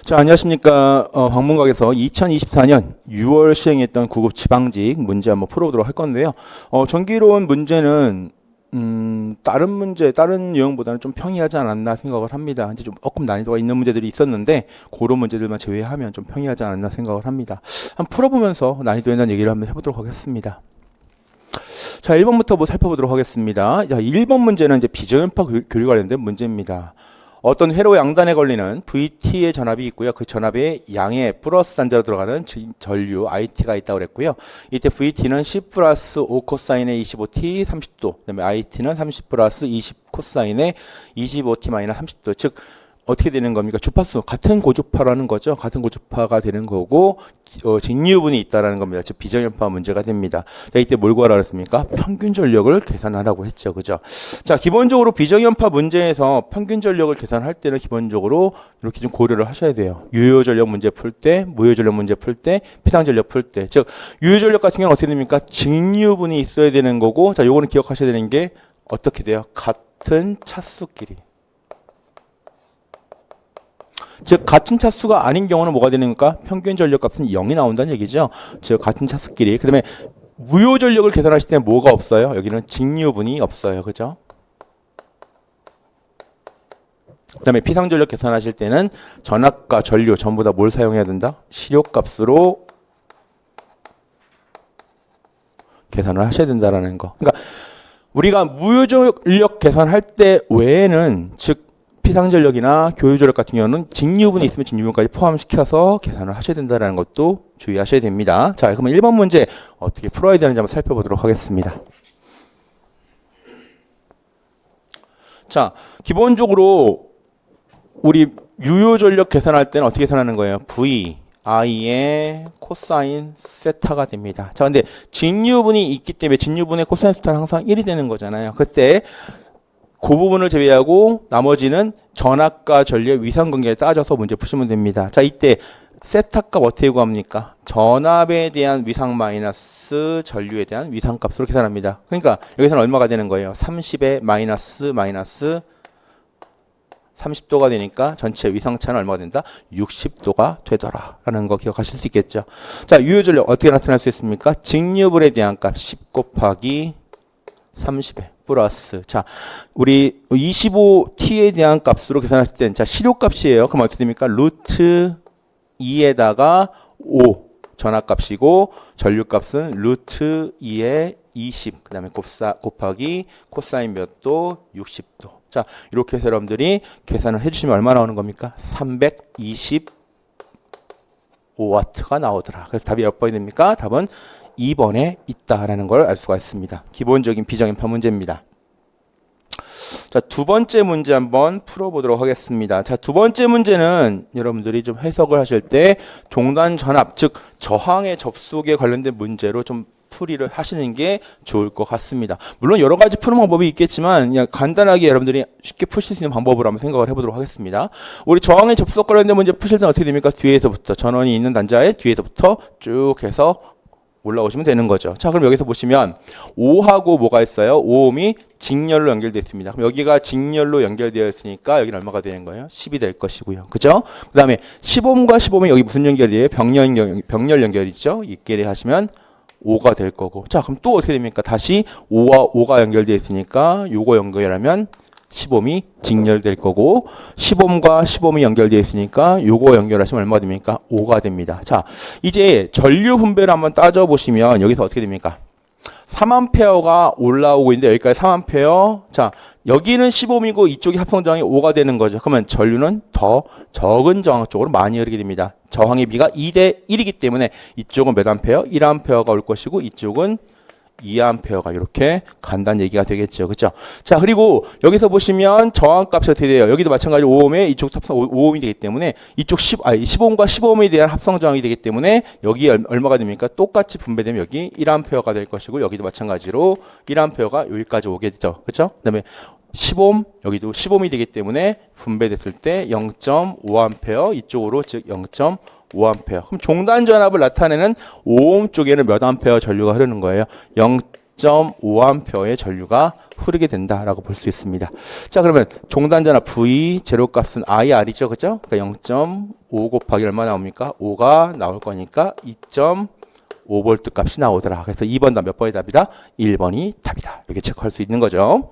자, 안녕하십니까. 방문각에서 2024년 6월 시행했던 구급 지방직 문제 한번 풀어보도록 할 건데요. 전기론 문제는 다른 문제, 다른 유형보다는 좀 평이하지 않았나 생각을 합니다. 이제 좀 조금 난이도가 있는 문제들이 있었는데 그런 문제들만 제외하면 좀 평이하지 않았나 생각을 합니다. 한번 풀어보면서 난이도에 대한 얘기를 한번 해보도록 하겠습니다. 자, 1번부터 뭐 살펴보도록 하겠습니다. 자, 1번 문제는 이제 비저연파 교류 관련된 문제입니다. 어떤 회로 양단에 걸리는 VT의 전압이 있고요. 그 전압의 양에 플러스 단자로 들어가는 전류 IT가 있다고 그랬고요. 이때 VT는 10 플러스 5 코사인의 25T 30도, 그다음에 IT는 30 플러스 20 코사인의 25T 마이너스 30도. 즉 어떻게 되는 겁니까? 주파수 같은 고주파라는 거죠. 같은 고주파가 되는 거고 직류분이 있다라는 겁니다. 즉 비정연파 문제가 됩니다. 자, 이때 뭘 구하라 그랬습니까? 평균 전력을 계산하라고 했죠. 그죠? 자, 기본적으로 비정연파 문제에서 평균 전력을 계산할 때는 기본적으로 이렇게 좀 고려를 하셔야 돼요. 유효 전력 문제 풀 때, 무효 전력 문제 풀 때, 피상 전력 풀 때. 즉 유효 전력 같은 경우는 어떻게 됩니까? 직류분이 있어야 되는 거고, 자, 요거는 기억하셔야 되는 게 어떻게 돼요? 같은 차수끼리. 즉 같은 차수가 아닌 경우는 뭐가 되는가? 평균 전력 값은 0이 나온다는 얘기죠. 즉 같은 차수끼리. 그다음에 무효 전력을 계산하실 때는 뭐가 없어요? 여기는 직류분이 없어요. 그죠? 그다음에 피상 전력 계산하실 때는 전압과 전류 전부 다 뭘 사용해야 된다? 실효값으로 계산을 하셔야 된다라는 거. 그러니까 우리가 무효 전력 계산할 때 외에는 즉 피상전력이나 교유전력 같은 경우는 직류분이 있으면 직류분까지 포함시켜서 계산을 하셔야 된다는 것도 주의하셔야 됩니다. 자, 그러면 1번 문제 어떻게 풀어야 되는지 한번 살펴보도록 하겠습니다. 자, 기본적으로 우리 유효전력 계산할 때는 어떻게 계산하는 거예요? V, I의 코사인 세타가 됩니다. 자, 근데 직류분이 있기 때문에 직류분의 코사인 세타는 항상 1이 되는 거잖아요. 그때 그 부분을 제외하고 나머지는 전압과 전류의 위상관계에 따져서 문제 푸시면 됩니다. 자, 이때 세타 값 어떻게 구합니까? 전압에 대한 위상 마이너스 전류에 대한 위상값으로 계산합니다. 그러니까 여기서는 얼마가 되는 거예요? 30의 마이너스 30도가 되니까 전체 위상차는 얼마가 된다? 60도가 되더라 라는 거 기억하실 수 있겠죠. 자, 유효전력 어떻게 나타날 수 있습니까? 직류분에 대한 값 10 곱하기 30에 플러스, 자, 우리 25t에 대한 값으로 계산했을 때는, 자, 실효값이에요. 그럼 어떻게 됩니까? 루트 2에다가 5 전압값이고, 전류값은 루트 2에 20, 그 다음에 곱하기 코사인 몇 도? 60도. 자, 이렇게 해서 여러분들이 계산을 해주시면 얼마 나오는 겁니까? 325W가 나오더라. 그래서 답이 몇 번이 됩니까? 답은 2번에 있다라는 걸 알 수가 있습니다. 기본적인 비정연파 문제입니다. 자, 두 번째 문제 한번 풀어보도록 하겠습니다. 자, 두 번째 문제는 여러분들이 좀 해석을 하실 때 종단 전압, 즉 저항의 접속에 관련된 문제로 좀 풀이를 하시는 게 좋을 것 같습니다. 물론 여러 가지 푸는 방법이 있겠지만 그냥 간단하게 여러분들이 쉽게 푸실 수 있는 방법으로 한번 생각을 해보도록 하겠습니다. 우리 저항의 접속 관련된 문제 푸실 때는 어떻게 됩니까? 뒤에서부터 전원이 있는 단자에 뒤에서부터 쭉 해서 올라오시면 되는 거죠. 자, 그럼 여기서 보시면 5하고 뭐가 있어요? 5옴이 직렬로 연결되어 있습니다. 그럼 여기가 직렬로 연결되어 있으니까 여기는 얼마가 되는 거예요? 10이 될 것이고요. 그죠? 그 다음에 10옴과 15옴이 여기 무슨 연결이에요? 병렬 연결이죠. 있게 하시면 5가 될 거고. 자, 그럼 또 어떻게 됩니까? 다시 5가 연결되어 있으니까 요거 연결하면 10옴이 직렬될 거고 10옴과 10옴이 연결되어 있으니까 요거 연결하시면 얼마가 됩니까? 5가 됩니다. 자, 이제 전류 분배를 한번 따져보시면 여기서 어떻게 됩니까? 3A 올라오고 있는데 여기까지 3A. 자, 여기는 10옴이고 이쪽이 합성 저항이 5가 되는 거죠. 그러면 전류는 더 적은 저항 쪽으로 많이 흐르게 됩니다. 저항의 비가 2대 1이기 때문에 이쪽은 몇 암페어? 1A가 올 것이고 이쪽은 2A가 이렇게 간다는 얘기가 되겠죠. 그렇죠? 자, 그리고 여기서 보시면 저항값이 어떻게 돼요? 여기도 마찬가지로 5옴에 이쪽 합성 5옴이 되기 때문에 이쪽 15옴과 15옴에 대한 합성 저항이 되기 때문에 여기 얼마가 됩니까? 똑같이 분배되면 여기 1A가 될 것이고 여기도 마찬가지로 1A가 여기까지 오게 되죠. 그렇죠? 그다음에 10옴 여기도 10옴이 되기 때문에 분배됐을 때 0.5A 이쪽으로 즉 0.5A. 그럼 종단 전압을 나타내는 5옴 쪽에는 몇 암페어 전류가 흐르는 거예요? 0.5A의 전류가 흐르게 된다라고 볼 수 있습니다. 자, 그러면 종단전압 V 제로 값은 IR이죠, 그죠? 그러니까 0.5 곱하기 얼마 나옵니까? 5가 나올 거니까 2.5V 값이 나오더라. 그래서 2번 답 몇 번의 답이다? 1번이 답이다. 이렇게 체크할 수 있는 거죠.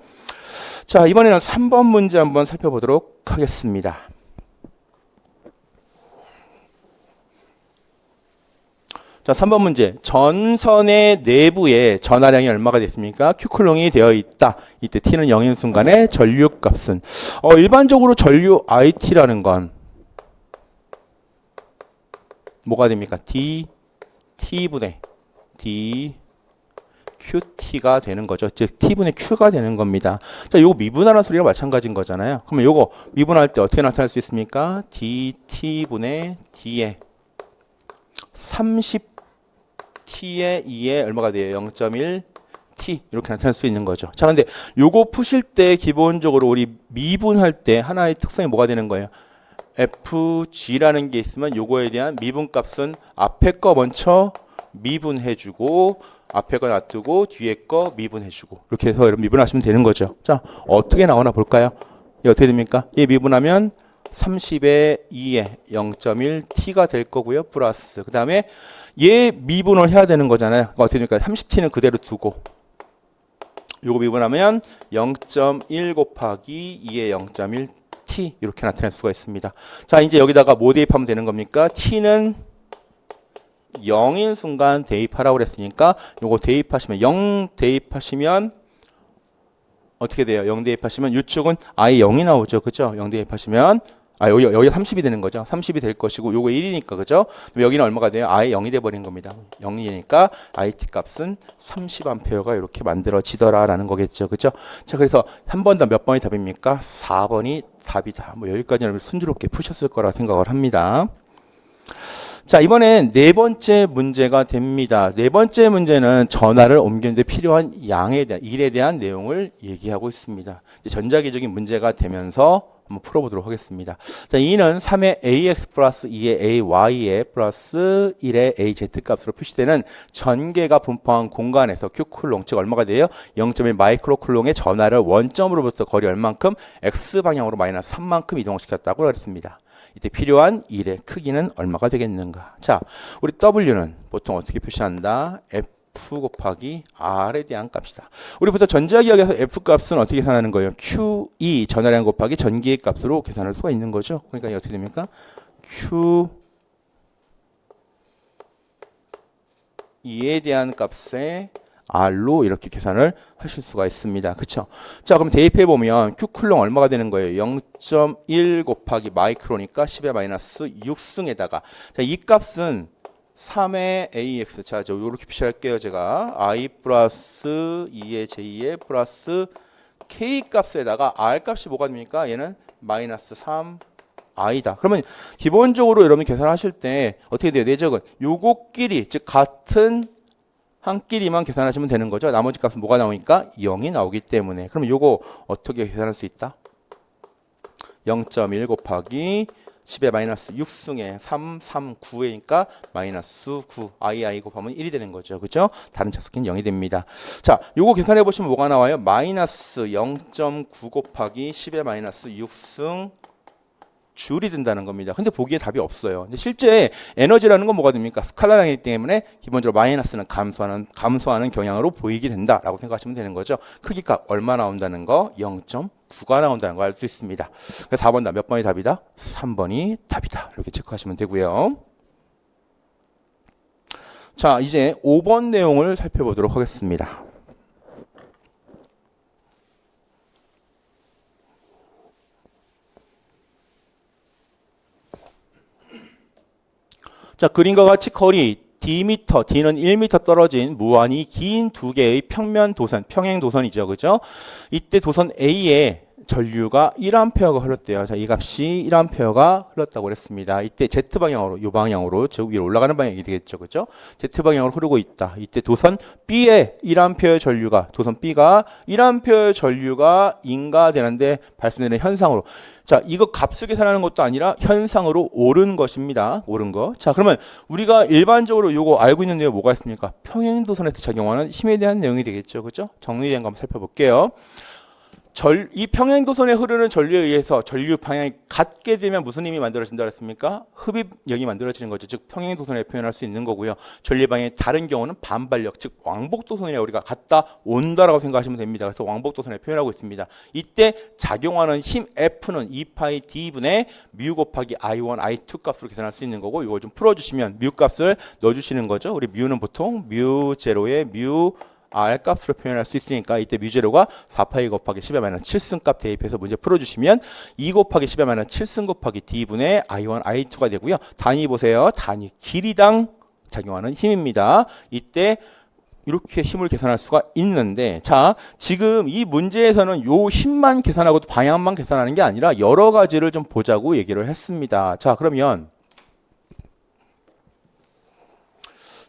자, 이번에는 3번 문제 한번 살펴보도록 하겠습니다. 자, 3번 문제. 전선의 내부에 전하량이 얼마가 됐습니까? Q쿨롱이 되어 있다. 이때 T는 0인 순간에 전류 값은 일반적으로 전류 IT라는 건 뭐가 됩니까? T분의 D QT가 되는 거죠. 즉 T분의 Q가 되는 겁니다. 자, 요거 미분하는 소리가 마찬가지인 거잖아요. 그러면 요거 미분할 때 어떻게 나타날 수 있습니까? DT분의 D에 30T의 2에 얼마가 돼요? 0.1T 이렇게 나타날 수 있는 거죠. 자, 근데 요거 푸실 때 기본적으로 우리 미분할 때 하나의 특성이 뭐가 되는 거예요? FG라는 게 있으면 요거에 대한 미분 값은 앞에 거 먼저 미분해주고 앞에 거 놔두고 뒤에 거 미분해주고 이렇게 해서 여러분 미분하시면 되는 거죠. 자, 어떻게 나오나 볼까요? 이게 어떻게 됩니까? 얘 미분하면 30의 2에 0.1T가 될 거고요. 플러스 그 다음에 얘 미분을 해야 되는 거잖아요. 그러니까 어떻게 됩니까? 30T는 그대로 두고 요거 미분하면 0.1 곱하기 2의 0.1T 이렇게 나타낼 수가 있습니다. 자, 이제 여기다가 뭐 대입하면 되는 겁니까? T는 0인 순간 대입하라고 그랬으니까 요거 대입하시면 0 대입하시면 어떻게 돼요? 0 대입하시면 유축은 아예 0이 나오죠. 그죠? 0 대입하시면 여기 30이 되는 거죠. 30이 될 것이고 요거 1이니까 그죠? 여기는 얼마가 돼요? 아예 0이 돼 버린 겁니다. 0이니까 IT 값은 30A가 이렇게 만들어지더라라는 거겠죠. 그죠? 자, 그래서 한 번 더 몇 번이 답입니까? 4번이 답이다. 뭐 여기까지는 순조롭게 푸셨을 거라 생각을 합니다. 자, 이번엔 네 번째 문제가 됩니다. 네 번째 문제는 전하를 옮기는데 필요한 양에 대한 일에 대한 내용을 얘기하고 있습니다. 전자기적인 문제가 되면서 한번 풀어보도록 하겠습니다. 자, 2는 3의 AX 플러스 2의 AY에 플러스 1의 AZ 값으로 표시되는 전개가 분포한 공간에서 Q쿨롱, 즉 얼마가 돼요? 0.1 마이크로쿨롱의 전하를 원점으로부터 거리 얼만큼? X방향으로 마이너스 3만큼 이동시켰다고 그랬습니다. 이때 필요한 일의 크기는 얼마가 되겠는가? 자, 우리 W는 보통 어떻게 표시한다? F 곱하기 R에 대한 값이다. 우리부터 전자기학에서 F 값은 어떻게 계산하는 거예요? QE 전하량 곱하기 전기의 값으로 계산할 수가 있는 거죠. 그러니까 이게 어떻게 됩니까? QE에 대한 값에 R로 이렇게 계산을 하실 수가 있습니다. 그쵸? 자, 그럼 대입해 보면 Q쿨롱 얼마가 되는 거예요? 0.1 곱하기 마이크로니까 10의 마이너스 6승에다가 자, 이 값은 3의 AX 자, 저 이렇게 표시할게요. 제가 I 플러스 2의 J의 플러스 K 값에다가 R 값이 뭐가 됩니까? 얘는 마이너스 3 I다. 그러면 기본적으로 여러분 계산하실 때 어떻게 돼요? 내적은 요거끼리 즉 같은 한 끼리만 계산하시면 되는 거죠. 나머지 값은 뭐가 나오니까 0이 나오기 때문에. 그럼 요거 어떻게 계산할 수 있다? 0.1 곱하기 10의 마이너스 6승에 3, 3, 9회니까 마이너스 9. I 곱하면 1이 되는 거죠. 그죠? 다른 차수끼는 0이 됩니다. 자, 요거 계산해 보시면 뭐가 나와요? 마이너스 0.9 곱하기 10의 마이너스 6승 줄이 된다는 겁니다. 근데 보기에 답이 없어요. 근데 실제 에너지라는 건 뭐가 됩니까? 스칼라량이기 때문에 기본적으로 마이너스는 감소하는 경향으로 보이게 된다라고 생각하시면 되는 거죠. 크기가 얼마 나온다는 거? 0.9가 나온다는 거 알 수 있습니다. 그래서 4번 답 몇 번이 답이다? 3번이 답이다. 이렇게 체크하시면 되고요. 자, 이제 5번 내용을 살펴보도록 하겠습니다. 자, 그림과 같이 거리 D미터, D는 1m 떨어진 무한히 긴 두 개의 평면 도선, 평행 도선이죠. 그죠? 이때 도선 A에 전류가 1A가 흘렀대요. 자, 이 값이 1A가 흘렀다고 그랬습니다. 이때 Z 방향으로, 이 방향으로, 즉 위로 올라가는 방향이 되겠죠. 그죠? Z 방향으로 흐르고 있다. 이때 도선 B에 1A의 전류가, 도선 B가 1A의 전류가 인가되는데 발생되는 현상으로. 자, 이거 값을 계산하는 것도 아니라 현상으로 옳은 것입니다. 옳은 거. 자, 그러면 우리가 일반적으로 요거 알고 있는 내용 뭐가 있습니까? 평행도선에서 작용하는 힘에 대한 내용이 되겠죠. 그죠? 정리된 거 한번 살펴볼게요. 이 평행도선에 흐르는 전류에 의해서 전류 방향이 같게 되면 무슨 힘이 만들어진다 그랬습니까? 흡입력이 만들어지는 거죠. 즉 평행도선에 표현할 수 있는 거고요. 전류 방향이 다른 경우는 반발력, 즉 왕복도선이라 우리가 갔다 온다라고 생각하시면 됩니다. 그래서 왕복도선에 표현하고 있습니다. 이때 작용하는 힘 F는 2파이 D분의 뮤 곱하기 I1, I2 값으로 계산할 수 있는 거고, 이걸 좀 풀어주시면 뮤 값을 넣어주시는 거죠. 우리 뮤는 보통 뮤 제로에 뮤 R 값으로 표현할 수 있으니까 이때 뮤제로가 4파이 곱하기 10의 마이너스 7승 값 대입해서 문제 풀어주시면 2 곱하기 10의 마이너스 7승 곱하기 D분의 I1, I2가 되고요. 단위 보세요. 단위 길이당 작용하는 힘입니다. 이때 이렇게 힘을 계산할 수가 있는데, 자, 지금 이 문제에서는 요 힘만 계산하고 방향만 계산하는 게 아니라 여러 가지를 좀 보자고 얘기를 했습니다. 자, 그러면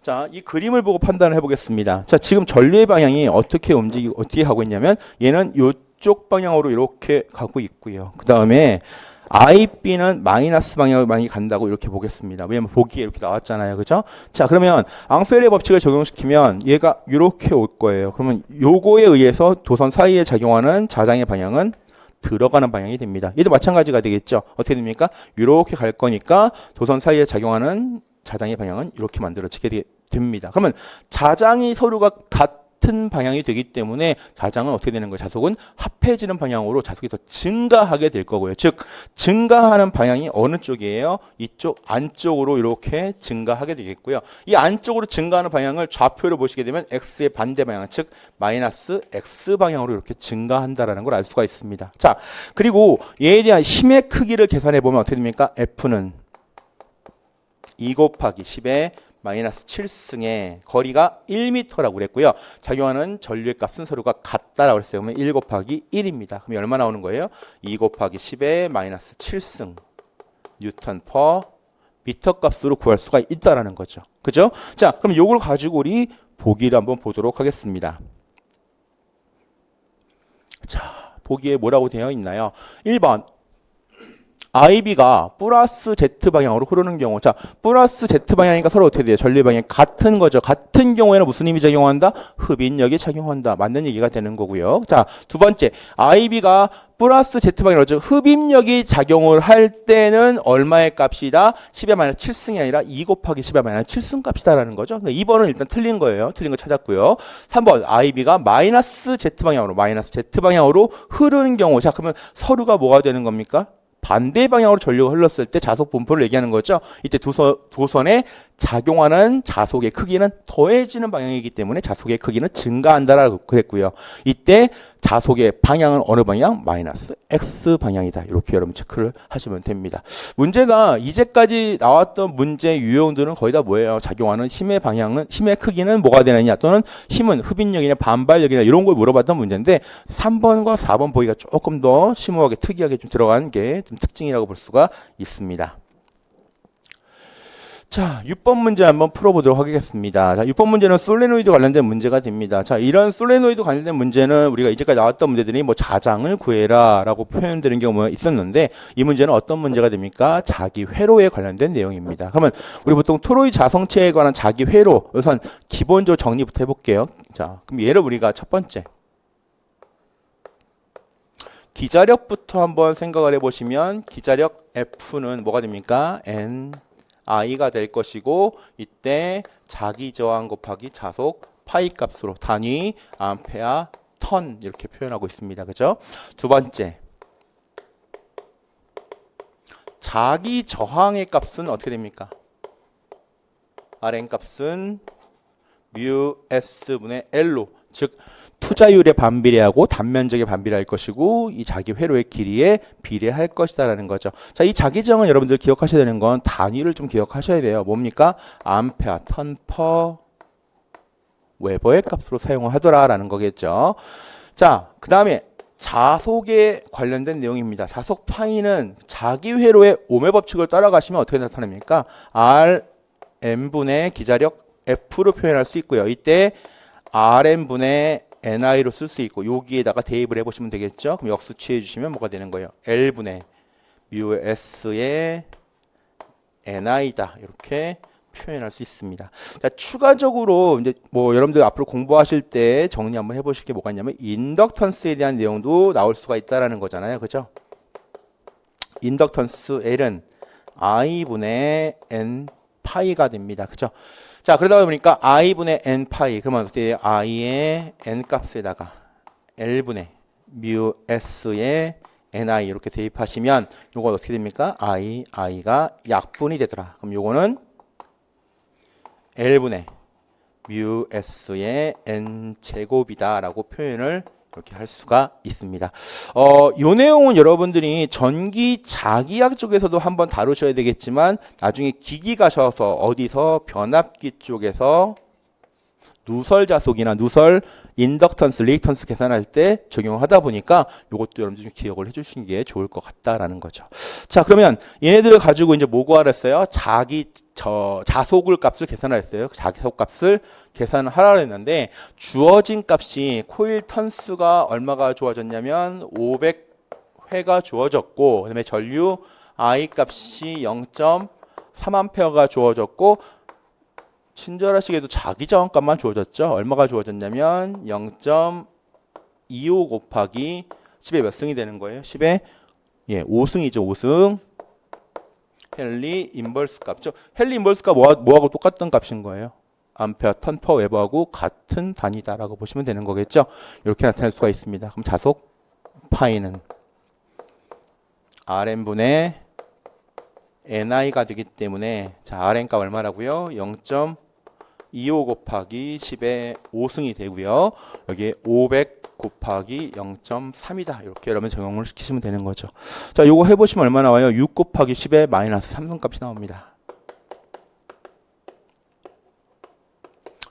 자, 이 그림을 보고 판단을 해보겠습니다. 자, 지금 전류의 방향이 어떻게 하고 있냐면 얘는 이쪽 방향으로 이렇게 가고 있고요. 그 다음에 IB는 마이너스 방향으로 많이 간다고 이렇게 보겠습니다. 왜냐면 보기에 이렇게 나왔잖아요. 그죠? 자, 그러면 앙페르의 법칙을 적용시키면 얘가 이렇게 올 거예요. 그러면 요거에 의해서 도선 사이에 작용하는 자장의 방향은 들어가는 방향이 됩니다. 얘도 마찬가지가 되겠죠. 어떻게 됩니까? 이렇게 갈 거니까 도선 사이에 작용하는 자장의 방향은 이렇게 만들어지게 됩니다. 그러면 자장이 서로가 같은 방향이 되기 때문에 자장은 어떻게 되는 거예요? 자속은 합해지는 방향으로 자속이 더 증가하게 될 거고요. 즉 증가하는 방향이 어느 쪽이에요? 이쪽 안쪽으로 이렇게 증가하게 되겠고요. 이 안쪽으로 증가하는 방향을 좌표로 보시게 되면 X의 반대 방향, 즉 마이너스 X 방향으로 이렇게 증가한다라는 걸 알 수가 있습니다. 자, 그리고 얘에 대한 힘의 크기를 계산해 보면 어떻게 됩니까? F는 2 곱하기 10의 마이너스 7승의 거리가 1m라고 그랬고요. 작용하는 전류의 값은 서로가 같다라고 했어요. 그러면 1 곱하기 1입니다. 그럼 얼마 나오는 거예요? 2 곱하기 10의 마이너스 7승 뉴턴 퍼 미터 값으로 구할 수가 있다라는 거죠. 그죠? 자, 그럼 이걸 가지고 우리 보기를 한번 보도록 하겠습니다. 자, 보기에 뭐라고 되어 있나요? 1번 IB가 플러스 Z 방향으로 흐르는 경우, 자, 플러스 Z 방향이니까 서로 어떻게 돼요? 전류 방향이 같은 거죠. 같은 경우에는 무슨 힘이 작용한다? 흡인력이 작용한다. 맞는 얘기가 되는 거고요. 자, 두 번째, IB가 플러스 Z 방향으로, 즉 흡입력이 작용을 할 때는 얼마의 값이다? 10의 마이너스 7승이 아니라 2 곱하기 10의 마이너스 7승 값이다라는 거죠. 2번은 일단 틀린 거예요. 틀린 거 찾았고요. 3번 IB가 마이너스 Z 방향으로 흐르는 경우, 자, 그러면 서로가 뭐가 되는 겁니까? 반대 방향으로 전류가 흘렀을 때 자속 분포를 얘기하는 거죠. 이때 도선에 작용하는 자속의 크기는 더해지는 방향이기 때문에 자속의 크기는 증가한다라고 그랬고요. 이때 자속의 방향은 어느 방향? 마이너스 X 방향이다. 이렇게 여러분 체크를 하시면 됩니다. 문제가 이제까지 나왔던 문제 유형들은 거의 다 뭐예요? 작용하는 힘의 방향은, 힘의 크기는 뭐가 되느냐, 또는 힘은 흡인력이냐 반발력이냐 이런 걸 물어봤던 문제인데 3번과 4번 보기가 조금 더 심오하게 특이하게 좀 들어간 게 좀 특징이라고 볼 수가 있습니다. 자, 6번 문제 한번 풀어보도록 하겠습니다. 자, 6번 문제는 솔레노이드 관련된 문제가 됩니다. 자, 이런 솔레노이드 관련된 문제는 우리가 이제까지 나왔던 문제들이 뭐 자장을 구해라 라고 표현되는 경우가 있었는데, 이 문제는 어떤 문제가 됩니까? 자기 회로에 관련된 내용입니다. 그러면 우리 보통 토로이 자성체에 관한 자기 회로, 우선 기본적으로 정리부터 해볼게요. 자, 그럼 얘를 우리가 첫 번째 기자력부터 한번 생각을 해보시면, 기자력 F는 뭐가 됩니까? N I가 될 것이고, 이때 자기 저항 곱하기 자속 파이 값으로 단위 암페어 턴 이렇게 표현하고 있습니다. 그죠? 두 번째, 자기 저항의 값은 어떻게 됩니까? Rn 값은 뮤 S분의 L로, 즉 투자율의 반비례하고 단면적의 반비례할 것이고, 이 자기 회로의 길이에 비례할 것이다라는 거죠. 자, 이 자기 저항은 여러분들 기억하셔야 되는 건 단위를 좀 기억하셔야 돼요. 뭡니까? 암페어 턴 퍼 웨버의 값으로 사용을 하더라라는 거겠죠. 자, 그 다음에 자속에 관련된 내용입니다. 자속 파이는 자기 회로의 오매 법칙을 따라가시면 어떻게 나타납니까? Rm분의 기자력 F로 표현할 수 있고요. 이때 Rm분의 NI로 쓸 수 있고 여기에다가 대입을 해보시면 되겠죠. 그럼 역수 취해 주시면 뭐가 되는 거예요? L분의 뮤 S의 NI다. 이렇게 표현할 수 있습니다. 자, 추가적으로 이제 뭐 여러분들 앞으로 공부하실 때 정리 한번 해보실 게 뭐가 있냐면 인덕턴스에 대한 내용도 나올 수가 있다라는 거잖아요. 그죠? 인덕턴스 L은 I분의 N 파이가 됩니다. 그죠? 자, 그러다 보니까 I분의 N 파이 그러면 어떻게 돼요? I의 N 값에다가 L분의 뮤 S의 NI 이렇게 대입하시면 요건 어떻게 됩니까? I가 약분이 되더라. 그럼 요거는 L분의 뮤 S의 N제곱이다 라고 표현을 이렇게 할 수가 있습니다. 요 내용은 여러분들이 전기 자기학 쪽에서도 한번 다루셔야 되겠지만 나중에 기기 가셔서 어디서 변압기 쪽에서 누설 자속이나 누설 인덕턴스, 리액턴스 계산할 때 적용하다 보니까 이것도 여러분들 좀 기억을 해주시는 게 좋을 것 같다라는 거죠. 자, 그러면 얘네들을 가지고 이제 뭐 구하라 했어요? 자속을 값을 계산하라 했어요. 자속 값을 계산을 하라 했는데 주어진 값이 코일 턴수가 얼마가 주어졌냐면 500회가 주어졌고 그다음에 전류 I 값이 0.3A가 주어졌고 친절하시게도 자기 저항값만 주어졌죠. 얼마가 주어졌냐면 0.25 곱하기 10의 몇 승이 되는 거예요? 10의 5승이죠. 5승. 헨리 인버스 값죠. 헨리 인버스 값 뭐하고 똑같던 값인 거예요? 암페어 턴 퍼 웨버하고 같은 단위다라고 보시면 되는 거겠죠. 이렇게 나타낼 수가 있습니다. 그럼 자속 파이는 Rn분의 NI가 되기 때문에 자 Rn값 얼마라고요? 0.25 곱하기 10의 5승이 되고요. 여기에 500 곱하기 0.3이다. 이렇게 여러분 적용을 시키시면 되는 거죠. 자, 요거 해보시면 얼마 나와요? 6 곱하기 10의 마이너스 3승 값이 나옵니다.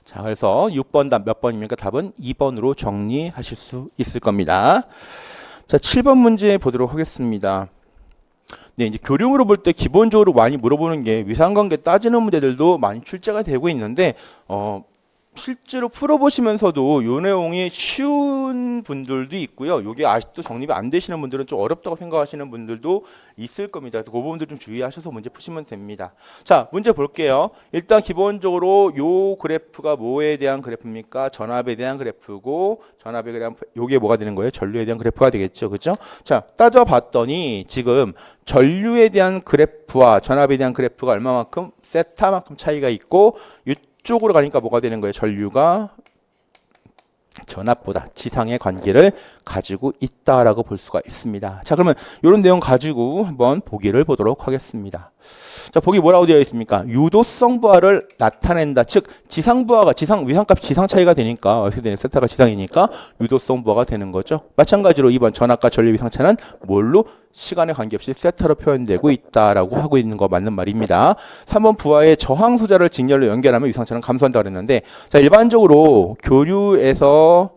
자, 그래서 6번 답 몇 번입니까? 답은 2번으로 정리하실 수 있을 겁니다. 자, 7번 문제 보도록 하겠습니다. 네, 이제 교육으로 볼 때 기본적으로 많이 물어보는 게 위상관계 따지는 문제들도 많이 출제가 되고 있는데 실제로 풀어보시면서도 이 내용이 쉬운 분들도 있고요. 이게 아직도 정립이 안 되시는 분들은 좀 어렵다고 생각하시는 분들도 있을 겁니다. 그래서 그 부분들 좀 주의하셔서 문제 푸시면 됩니다. 자, 문제 볼게요. 일단 기본적으로 요 그래프가 뭐에 대한 그래프입니까? 전압에 대한 그래프고 전압에 대한 요게 뭐가 되는 거예요? 전류에 대한 그래프가 되겠죠. 그죠? 자, 따져봤더니 지금 전류에 대한 그래프와 전압에 대한 그래프가 얼마만큼 세타만큼 차이가 있고 쪽으로 가니까 뭐가 되는 거예요? 전류가 전압보다 지상의 관계를 가지고 있다라고 볼 수가 있습니다. 자, 그러면 이런 내용 가지고 한번 보기를 보도록 하겠습니다. 자, 보기 뭐라고 되어 있습니까? 유도성 부하를 나타낸다. 즉 지상 부하가 위상값 지상 차이가 되니까 어떻게 되는 세타가 지상이니까 유도성 부하가 되는 거죠. 마찬가지로 2번 전압과 전류 위상차는 뭘로? 시간에 관계없이 세타로 표현되고 있다라고 하고 있는 거 맞는 말입니다. 3번 부하의 저항 소자를 직렬로 연결하면 위상차는 감소한다 그랬는데 자, 일반적으로 교류에서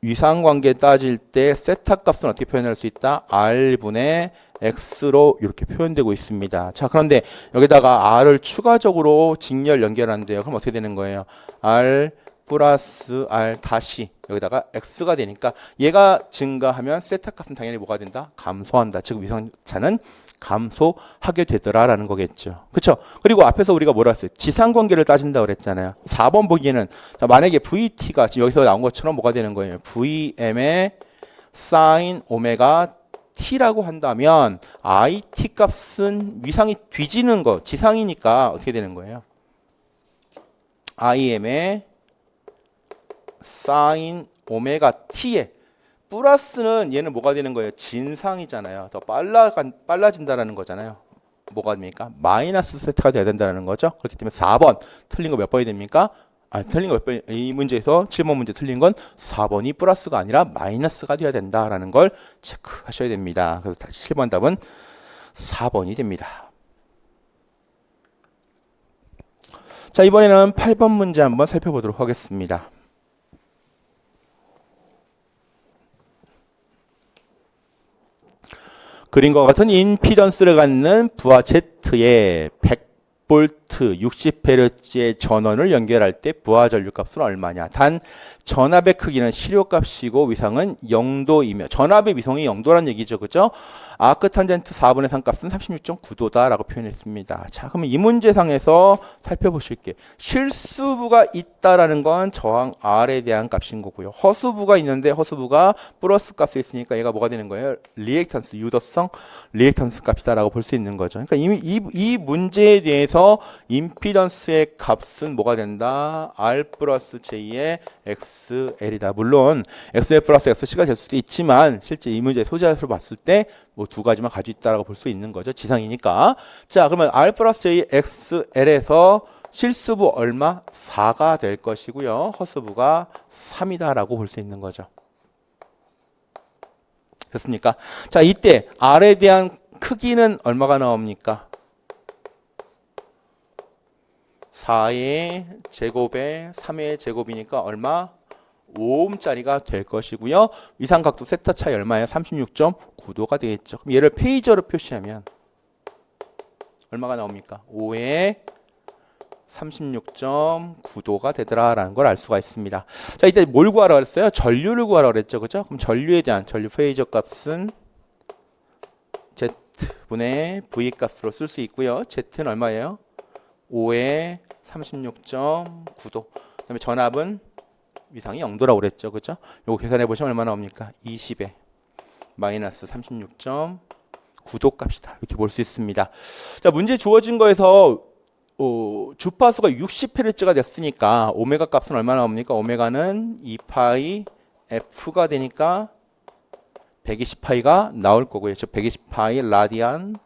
위상관계 따질 때 세타 값은 어떻게 표현할 수 있다? R분의 X로 이렇게 표현되고 있습니다. 자, 그런데 여기다가 R을 추가적으로 직렬 연결하는데요. 그럼 어떻게 되는 거예요? R 플러스 R 다시 여기다가 X가 되니까 얘가 증가하면 세타 값은 당연히 뭐가 된다? 감소한다. 즉 위상차는 감소하게 되더라라는 거겠죠. 그렇죠? 그리고 앞에서 우리가 뭐라 했어요? 지상 관계를 따진다고 그랬잖아요. 4번 보기에는 자, 만약에 VT가 지금 여기서 나온 것처럼 뭐가 되는 거예요? VM의 사인 오메가 T라고 한다면 IT 값은 위상이 뒤지는 거, 지상이니까 어떻게 되는 거예요? IM의 사인 오메가 T에 플러스는 얘는 뭐가 되는 거예요? 진상이잖아요. 더 빨라진다라는 거잖아요. 뭐가 됩니까? 마이너스 세트가 돼야 된다는 거죠. 그렇기 때문에 4번 틀린 거 몇 번이 됩니까? 틀린 거 몇 번? 이 문제에서 7번 문제 틀린 건 4번이 플러스가 아니라 마이너스가 돼야 된다라는 걸 체크하셔야 됩니다. 그래서 다시 7번 답은 4번이 됩니다. 자, 이번에는 8번 문제 한번 살펴보도록 하겠습니다. 그림과 같은 임피던스를 갖는 부하 Z에 100V 60Hz의 전원을 연결할 때 부하 전류값은 얼마냐. 단 전압의 크기는 시료값이고 위상은 0도이며 전압의 위성이 0도란 얘기죠. 그죠? 아크탄젠트 4분의 3 값은 36.9도다라고 표현했습니다. 자, 그러면 이 문제상에서 살펴보실게. 실수부가 있다라는 건 저항 R에 대한 값인 거고요. 허수부가 있는데 허수부가 플러스 값이 있으니까 얘가 뭐가 되는 거예요? 리액턴스, 유도성 리액턴스 값이다라고 볼 수 있는 거죠. 그러니까 이미 이 문제에 대해서 임피던스의 값은 뭐가 된다? R 플러스 J의 XL이다. 물론 XL 플러스 XC가 될 수도 있지만 실제 이 문제 소재로 봤을 때 뭐 두 가지만 가지고 있다라고 볼 수 있는 거죠. 지상이니까. 자, 그러면 R 플러스 J XL에서 실수부 얼마? 4가 될 것이고요. 허수부가 3이다라고 볼 수 있는 거죠. 됐습니까? 자, 이때 R에 대한 크기는 얼마가 나옵니까? 4의 제곱에 3의 제곱이니까 얼마? 5ohm짜리가 될 것이고요. 위상각도 세타 차이 얼마예요? 36.9도가 되겠죠. 그럼 얘를 페이저로 표시하면 얼마가 나옵니까? 5의 36.9도가 되더라라는 걸 알 수가 있습니다. 자, 이제 뭘 구하라 그랬어요? 전류를 구하라 그랬죠. 그죠? 그럼 전류에 대한 전류 페이저 값은 Z분의 V 값으로 쓸 수 있고요. Z는 얼마예요? 5의 36.9도. 그다음에 전압은 위상이 0도라고 그랬죠. 그죠? 요거 계산해 보시면 얼마 나옵니까? 20에 마이너스 36.9도 값이다. 이렇게 볼 수 있습니다. 자, 문제 주어진 거에서 주파수가 60Hz가 됐으니까 오메가 값은 얼마 나옵니까? 오메가는 2파이 F가 되니까 120파이가 나올 거고요. 즉 120파이 라디안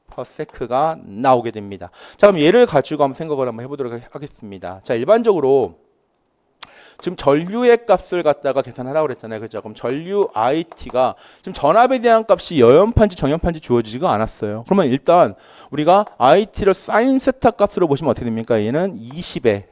퍼 세크가 나오게 됩니다. 자, 그럼 얘를 가지고 한번 생각을 한번 해보도록 하겠습니다. 자, 일반적으로 지금 전류의 값을 갖다가 계산하라고 그랬잖아요. 그죠? 그럼 전류 IT가 지금 전압에 대한 값이 여연판지 정연판지 주어지지가 않았어요. 그러면 일단 우리가 IT를 사인 세타 값으로 보시면 어떻게 됩니까? 얘는 20에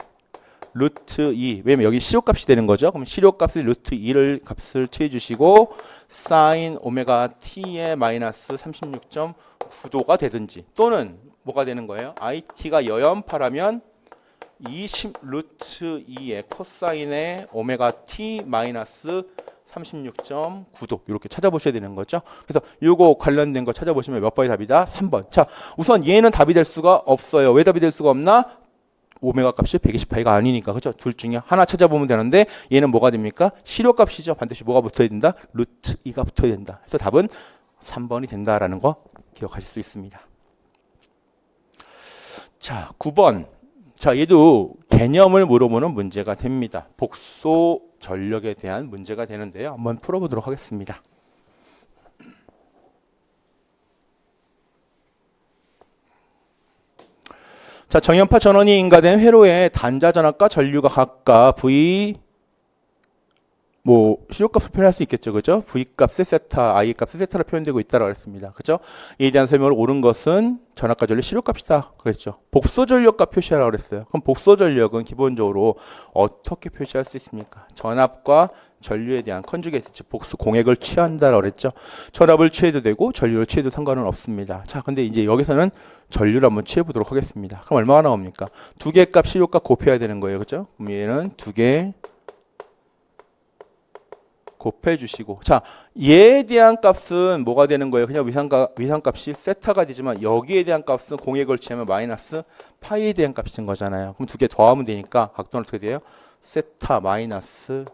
루트 2. 왜냐면 여기 시료값이 되는 거죠. 그럼 시료값을 루트 2를 값을 취해 주시고 사인 오메가 t의 마이너스 36.9도가 되든지 또는 뭐가 되는 거예요? IT가 여연파라면 20 루트 2의 코사인의 오메가 t 마이너스 36.9도 이렇게 찾아보셔야 되는 거죠. 그래서 이거 관련된 거 찾아보시면 몇 번의 답이다? 3번. 자, 우선 얘는 답이 될 수가 없어요. 왜 답이 될 수가 없나? 오메가 값이 120파이가 아니니까. 그렇죠? 둘 중에 하나 찾아보면 되는데 얘는 뭐가 됩니까? 시료값이죠. 반드시 뭐가 붙어야 된다? 루트 2가 붙어야 된다. 그래서 답은 3번이 된다라는 거 기억하실 수 있습니다. 자, 9번. 자, 얘도 개념을 물어보는 문제가 됩니다. 복소 전력에 대한 문제가 되는데요. 한번 풀어보도록 하겠습니다. 자, 정연파 전원이 인가된 회로의 단자 전압과 전류가 각각 V 시료값을 표현할 수 있겠죠. 그죠? V값의 세타, I값의 세타로 표현되고 있다고 했습니다. 그죠? 이에 대한 설명을 옳은 것은 전압과 전류 시료값이다. 그랬죠. 복소 전력값 표시하라고 그랬어요. 그럼 복소 전력은 기본적으로 어떻게 표시할 수 있습니까? 전압과 전류에 대한 컨주게이트, 즉 복수 공액을 취한다라고 그랬죠. 전압을 취해도 되고 전류를 취해도 상관은 없습니다. 자, 근데 이제 여기서는 전류를 한번 취해 보도록 하겠습니다. 그럼 얼마가 나옵니까? 두 개 값 시료값 곱해야 되는 거예요. 그죠? 그럼 얘는 두 개 곱해 주시고, 자, 얘에 대한 값은 뭐가 되는 거예요? 그냥 위상값이 세타가 되지만 여기에 대한 값은 공액을 취하면 마이너스 파이에 대한 값인 거잖아요. 그럼 두 개 더하면 되니까 각도는 어떻게 돼요? 세타 마이너스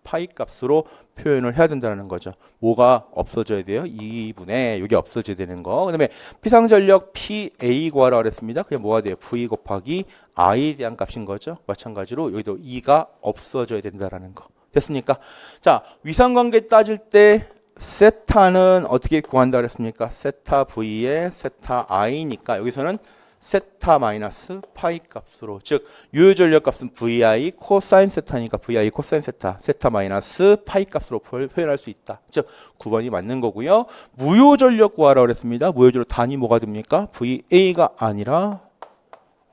파이 값으로 표현을 해야 된다는 거죠. 뭐가 없어져야 돼요? 2분의 이게 없어져야 되는 거. 그다음에 피상전력 PA 구하라고 그랬습니다. 그게 뭐가 돼요? V 곱하기 I에 대한 값인 거죠. 마찬가지로 여기도 2가 없어져야 된다는 거. 됐습니까? 자, 위상관계 따질 때 세타는 어떻게 구한다 그랬습니까? 세타 V에 세타 I니까 여기서는 세타 마이너스 파이 값으로, 즉 유효전력 값은 VI 코사인 세타니까 VI 코사인 세타, 세타 마이너스 파이 값으로 표현할 수 있다. 즉 9번이 맞는 거고요. 무효전력 구하라고 그랬습니다. 무효전력 단위 뭐가 됩니까? VA가 아니라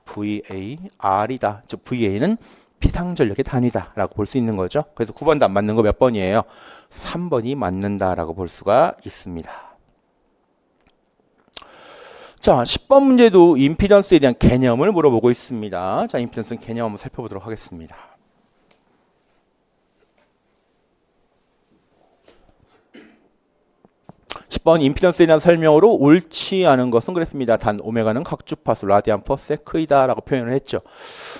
VAR이다. 즉 VA는 피상전력의 단위다라고 볼 수 있는 거죠. 그래서 9번도 안 맞는 거 몇 번이에요? 3번이 맞는다라고 볼 수가 있습니다. 자, 10번 문제도 임피던스에 대한 개념을 물어보고 있습니다. 자, 임피던스 개념 한번 살펴보도록 하겠습니다. 10번 임피던스에 대한 설명으로 옳지 않은 것은 그랬습니다. 단 오메가는 각주파수 라디안 퍼 세크이다라고 표현을 했죠.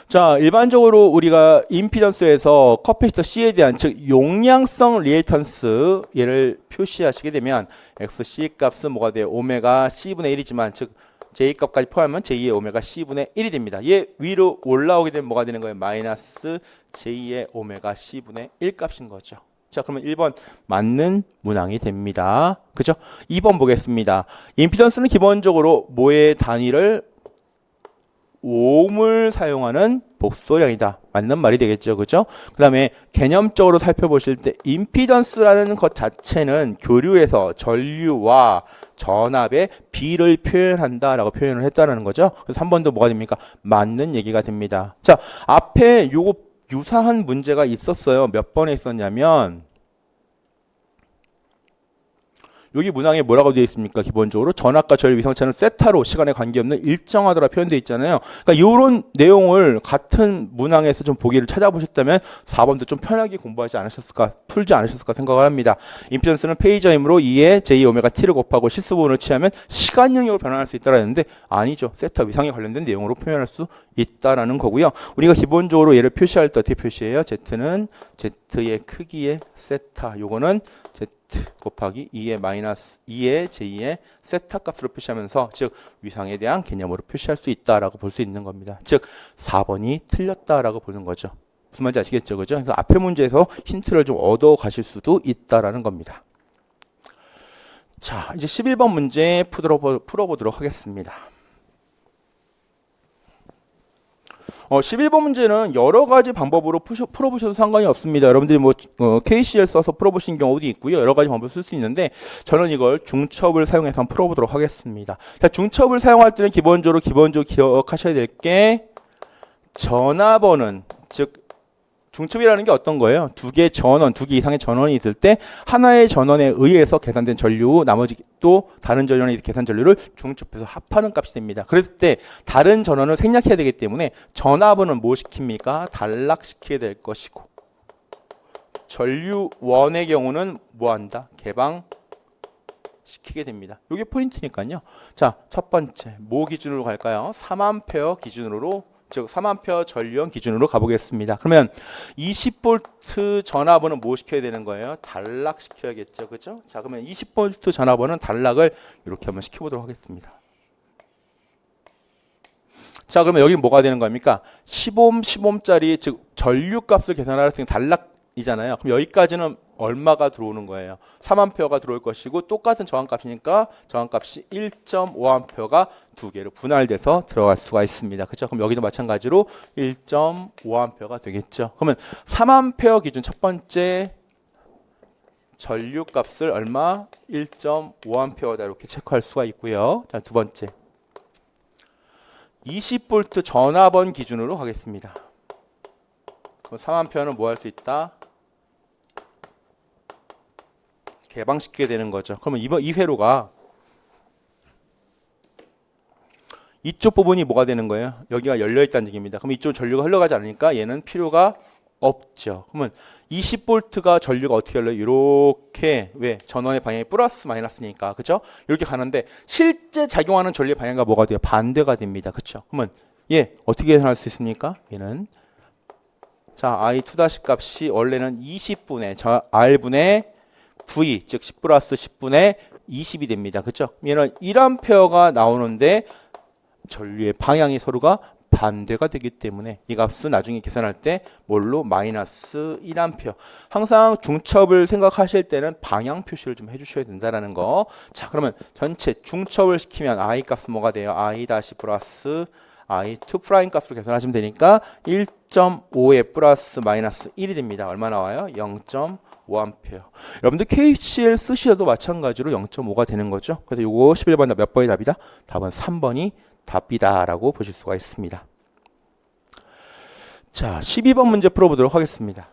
자, 일반적으로 우리가 임피던스에서 커패시터 C에 대한 즉 용량성 리액턴스 얘를 표시하시게 되면 XC 값은 뭐가 돼요? 오메가 C분의 1이지만 즉 J 값까지 포함하면 J의 오메가 C분의 1이 됩니다. 얘 위로 올라오게 되면 뭐가 되는 거예요? 마이너스 J의 오메가 C분의 1 값인 거죠. 자, 그러면 1번 맞는 문항이 됩니다. 그죠? 2번 보겠습니다. 임피던스는 기본적으로 뭐의 단위를 옴을 사용하는 복소량이다. 맞는 말이 되겠죠. 그죠? 그 다음에 개념적으로 살펴보실 때 임피던스라는 것 자체는 교류에서 전류와 전압의 비를 표현한다라고 표현을 했다는 거죠. 그래서 한 번 더 뭐가 됩니까? 맞는 얘기가 됩니다. 자, 앞에 요거 유사한 문제가 있었어요. 몇 번에 있었냐면 여기 문항에 뭐라고 되어 있습니까? 기본적으로 전압과 전류 위성차는 세타로 시간에 관계없는 일정하더라 표현되어 있잖아요. 그러니까 이런 내용을 같은 문항에서 좀 보기를 찾아보셨다면 4번도 좀 편하게 공부하지 않으셨을까, 풀지 않으셨을까 생각을 합니다. 임피던스는 페이저임으로 2에 J 오메가 T를 곱하고 실수분을 취하면 시간 영역으로 변환할 수 있다라 했는데 아니죠. 세타 위성에 관련된 내용으로 표현할 수 있다라는 거고요. 우리가 기본적으로 얘를 표시할 때 어떻게 표시해요? Z는 Z의 크기의 세타, 요거는 Z 곱하기 2의 마이너스 2의 J의 세타 값으로 표시하면서 즉 위상에 대한 개념으로 표시할 수 있다라고 볼 수 있는 겁니다. 즉 4번이 틀렸다라고 보는 거죠. 무슨 말인지 아시겠죠? 그죠? 그래서 앞에 문제에서 힌트를 좀 얻어 가실 수도 있다라는 겁니다. 자, 이제 11번 문제 풀어보도록 하겠습니다. 11번 문제는 여러 가지 방법으로 풀어보셔도 상관이 없습니다. 여러분들이 뭐 KCL 써서 풀어보신 경우도 있고요. 여러 가지 방법을 쓸 수 있는데 저는 이걸 중첩을 사용해서 한번 풀어보도록 하겠습니다. 자, 중첩을 사용할 때는 기본적으로 기억하셔야 될 게 전화번은 즉 중첩이라는 게 어떤 거예요? 두 개 이상의 전원이 있을 때 하나의 전원에 의해서 계산된 전류, 나머지 또 다른 전원의 계산 전류를 중첩해서 합하는 값이 됩니다. 그랬을 때 다른 전원을 생략해야 되기 때문에 전압은 뭐 시킵니까? 단락시켜야 될 것이고 전류원의 경우는 뭐 한다? 개방시키게 됩니다. 이게 포인트니까요. 자, 첫 번째 뭐 기준으로 갈까요? 3A 기준으로 즉 3A 전류원 기준으로 가보겠습니다. 그러면 20V 전압원은 뭐 시켜야 되는 거예요? 단락시켜야겠죠. 그죠? 자, 그러면 20V 전압원은 단락을 이렇게 한번 시켜보도록 하겠습니다. 자, 그러면 여기는 뭐가 되는 겁니까? 10옴, 10옴짜리 즉 전류값을 계산할 수 있는 단락이잖아요. 그럼 여기까지는 얼마가 들어오는 거예요? 3A가 들어올 것이고 똑같은 저항값이니까 저항값이 1.5A가 두 개로 분할돼서 들어갈 수가 있습니다. 그렇죠? 그럼 여기도 마찬가지로 1.5A가 되겠죠. 그러면 3A 기준 첫 번째 전류값을 얼마? 1.5A다 이렇게 체크할 수가 있고요. 자, 두 번째 20V 전압원 기준으로 하겠습니다. 그럼 3A는 뭐 할 수 있다? 개방시키게 되는 거죠. 그러면 이 회로가 이쪽 부분이 뭐가 되는 거예요? 여기가 열려 있다는 얘기입니다. 그럼 이쪽 전류가 흘러가지 않으니까 얘는 필요가 없죠. 그러면 20V가 전류가 어떻게 흘러요? 이렇게 왜? 전원의 방향이 플러스 마이너스니까. 그렇죠? 이렇게 가는데 실제 작용하는 전류의 방향과 뭐가 돼요? 반대가 됩니다. 그렇죠? 그러면 얘 어떻게 계산할 수 있습니까? 얘는 자, I2- 값이 원래는 20분의 R분의 V 즉 10 플러스 10분의 20이 됩니다. 그렇죠? 얘는 1A가 나오는데 전류의 방향이 서로가 반대가 되기 때문에 이 값은 나중에 계산할 때 뭘로? 마이너스 1A. 항상 중첩을 생각하실 때는 방향 표시를 좀 해주셔야 된다는 거. 자, 그러면 전체 중첩을 시키면 I 값은 뭐가 돼요? I 다시 플러스 I2 프라임 값으로 계산하시면 되니까 1.5에 플러스 마이너스 1이 됩니다. 얼마 나와요? 0.5A. 여러분들 KCL 쓰셔도 마찬가지로 0.5가 되는 거죠. 그래서 요거 11번 몇 번이 답이다? 답은 3번이 답이다라고 보실 수가 있습니다. 자, 12번 문제 풀어보도록 하겠습니다.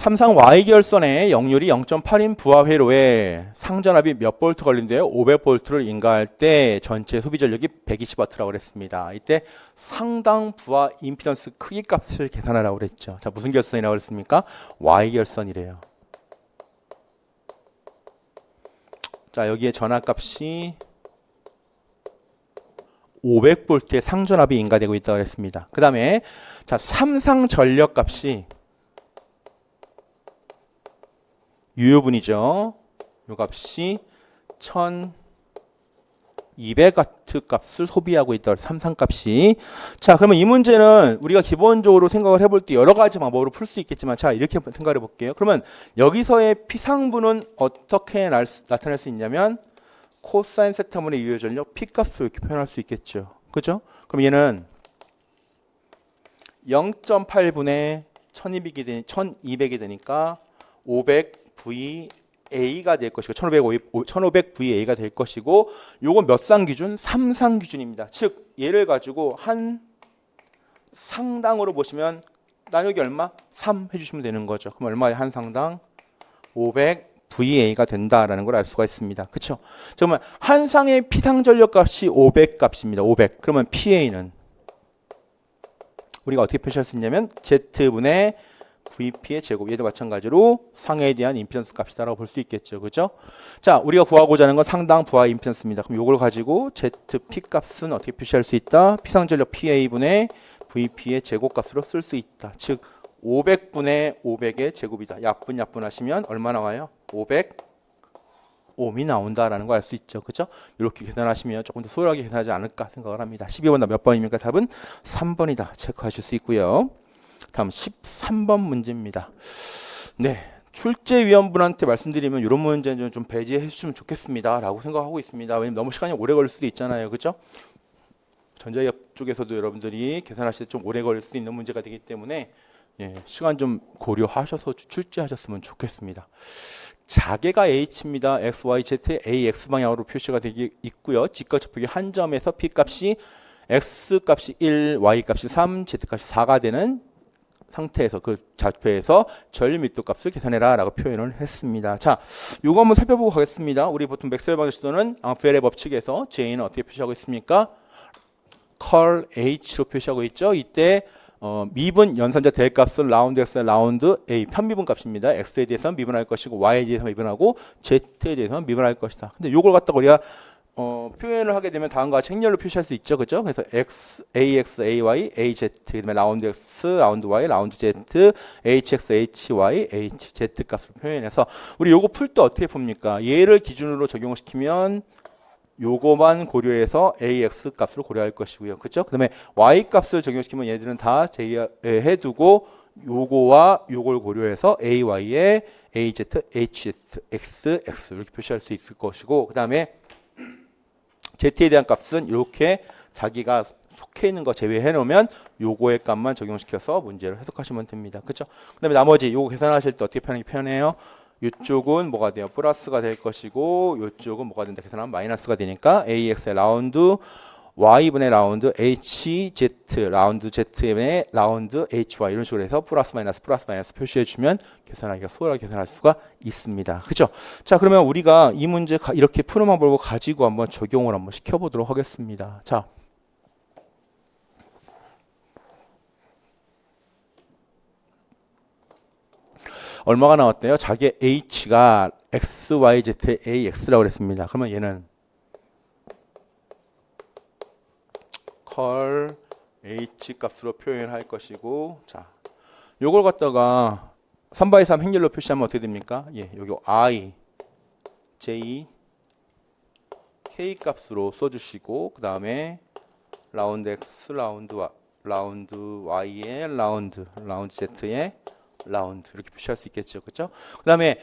삼상 Y결선의 역률이 0.8인 부하 회로에 상전압이 몇 볼트 걸린대요? 500볼트를 인가할 때 전체 소비 전력이 120W라고 그랬습니다. 이때 상당 부하 임피던스 크기 값을 계산하라고 그랬죠. 자, 무슨 결선이라고 그랬습니까? Y결선이래요. 자, 여기에 전압값이 500볼트의 상전압이 인가되고 있다고 그랬습니다. 그 다음에 자, 삼상 전력값이 유효분이죠. 요 값이 1200W 값을 소비하고 있다. 삼상값이. 자, 그러면 이 문제는 우리가 기본적으로 생각을 해볼 때 여러 가지 방법으로 풀 수 있겠지만, 자, 이렇게 생각해 볼게요. 그러면 여기서의 피상분은 어떻게 나타낼 수 있냐면 코사인 세타분의 유효 전력 P 값으로 이렇게 표현할 수 있겠죠. 그죠? 그럼 얘는 0.8분의 1200이 되니까 500VA가 될 것이고 1500VA가 될 것이고 요건 몇 상 기준? 3상 기준입니다. 즉 얘를 가지고 한 상당으로 보시면 나누기 얼마? 3 해주시면 되는 거죠. 그럼 얼마에 한 상당? 500VA가 된다라는 걸 알 수가 있습니다. 그렇죠? 그러면 한 상의 피상 전력 값이 500 값입니다. 500. 그러면 PA는 우리가 어떻게 표시할 수 있냐면 Z분의 VP의 제곱, 얘도 마찬가지로 상에 대한 임피던스 값이다라고 볼 수 있겠죠. 그죠? 자, 우리가 구하고자 하는 건 상당 부하 임피던스입니다. 그럼 이걸 가지고 ZP 값은 어떻게 표시할 수 있다? 피상전력 PA분의 VP의 제곱값으로 쓸 수 있다. 즉 500분의 500의 제곱이다. 약분 하시면 얼마 나와요? 500옴이 나온다라는 걸 알 수 있죠. 그죠? 이렇게 계산하시면 조금 더 소홀하게 계산하지 않을까 생각을 합니다. 12번 몇 번입니까? 답은 3번이다. 체크하실 수 있고요. 다음 13번 문제입니다. 네, 출제위원분한테 말씀드리면 이런 문제는 좀 배제해 주시면 좋겠습니다 라고 생각하고 있습니다. 왜냐면 너무 시간이 오래 걸릴 수도 있잖아요. 그죠? 전자기업 쪽에서도 여러분들이 계산하실 때 좀 오래 걸릴 수 있는 문제가 되기 때문에 시간 좀 고려하셔서 출제하셨으면 좋겠습니다. 자개가 H입니다. X, Y, Z, A, X 방향으로 표시가 되기 있고요. 직각좌표기 한 점에서 P 값이 X 값이 1, Y 값이 3, Z 값이 4가 되는 상태에서 그 좌표에서 절 밀도 값을 계산해라 라고 표현을 했습니다. 자, 요거 한번 살펴보고 가겠습니다. 우리 보통 맥스웰 방정 시도는 앙페르의 법칙에서 J는 어떻게 표시하고 있습니까? 컬 H로 표시하고 있죠. 이때 미분 연산자 될 값은 라운드 X의 라운드 A 편미분 값입니다. X에 대해서는 미분할 것이고 Y에 대해서 미분하고 Z에 대해서는 미분할 것이다. 근데 요걸 갖다가 우리가 표현을 하게 되면 다음과 같이 행렬로 표시할 수 있죠. 그죠? 그래서 X, AX, AY, AZ, 그다음에 라운드 X, 라운드 Y, 라운드 Z, HX, HY, HZ 값을 표현해서 우리 요거 풀 때 어떻게 풉니까? 얘를 기준으로 적용시키면 요거만 고려해서 AX 값으로 고려할 것이고요. 그죠? 그다음에 Y 값을 적용시키면 얘들은 다 제외해 두고 요거와 요걸 고려해서 AY에 AZ, HZ, X, X 이렇게 표시할 수 있을 것이고 그다음에 Z에 대한 값은 이렇게 자기가 속해 있는 거 제외해 놓으면 요거의 값만 적용시켜서 문제를 해석하시면 됩니다. 그렇죠? 그다음에 나머지 요거 계산하실 때 어떻게 표현해요? 이쪽은 뭐가 돼요? 플러스가 될 것이고 이쪽은 뭐가 된다? 계산하면 마이너스가 되니까 AX의 라운드 Y분의 라운드 HZ 라운드 Z의 라운드 HY 이런 식으로 해서 플러스 마이너스 표시해 주면 계산하기가 수월하게 계산할 수가 있습니다. 그렇죠? 자, 그러면 우리가 이 문제 이렇게 푸는 방법을 가지고 한번 적용을 한번 시켜보도록 하겠습니다. 자, 얼마가 나왔대요? 자기 H가 X, Y, Z, A, X라고 그랬습니다. 그러면 얘는 컬 H 값으로 표현할 것이고, 자, 요걸 갖다가 3x3 행렬로 표시하면 어떻게 됩니까? 예, 여기 I, J, K 값으로 써주시고, 그 다음에 라운드 X, 라운드 Y의 라운드 Z의 라운드 이렇게 표시할 수 있겠죠, 그렇죠? 그 다음에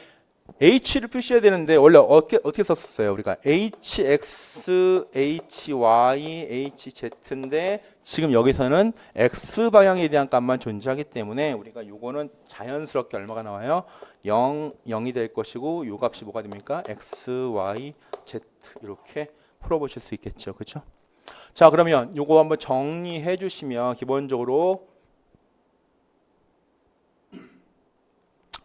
H를 표시해야 되는데 원래 어떻게 썼었어요? 우리가 HX, HY, HZ인데 지금 여기서는 X 방향에 대한 값만 존재하기 때문에 우리가 요거는 자연스럽게 얼마가 나와요? 0, 0이 될 것이고 요 값이 뭐가 됩니까? X, Y, Z 이렇게 풀어보실 수 있겠죠, 그렇죠? 자, 그러면 요거 한번 정리해 주시면 기본적으로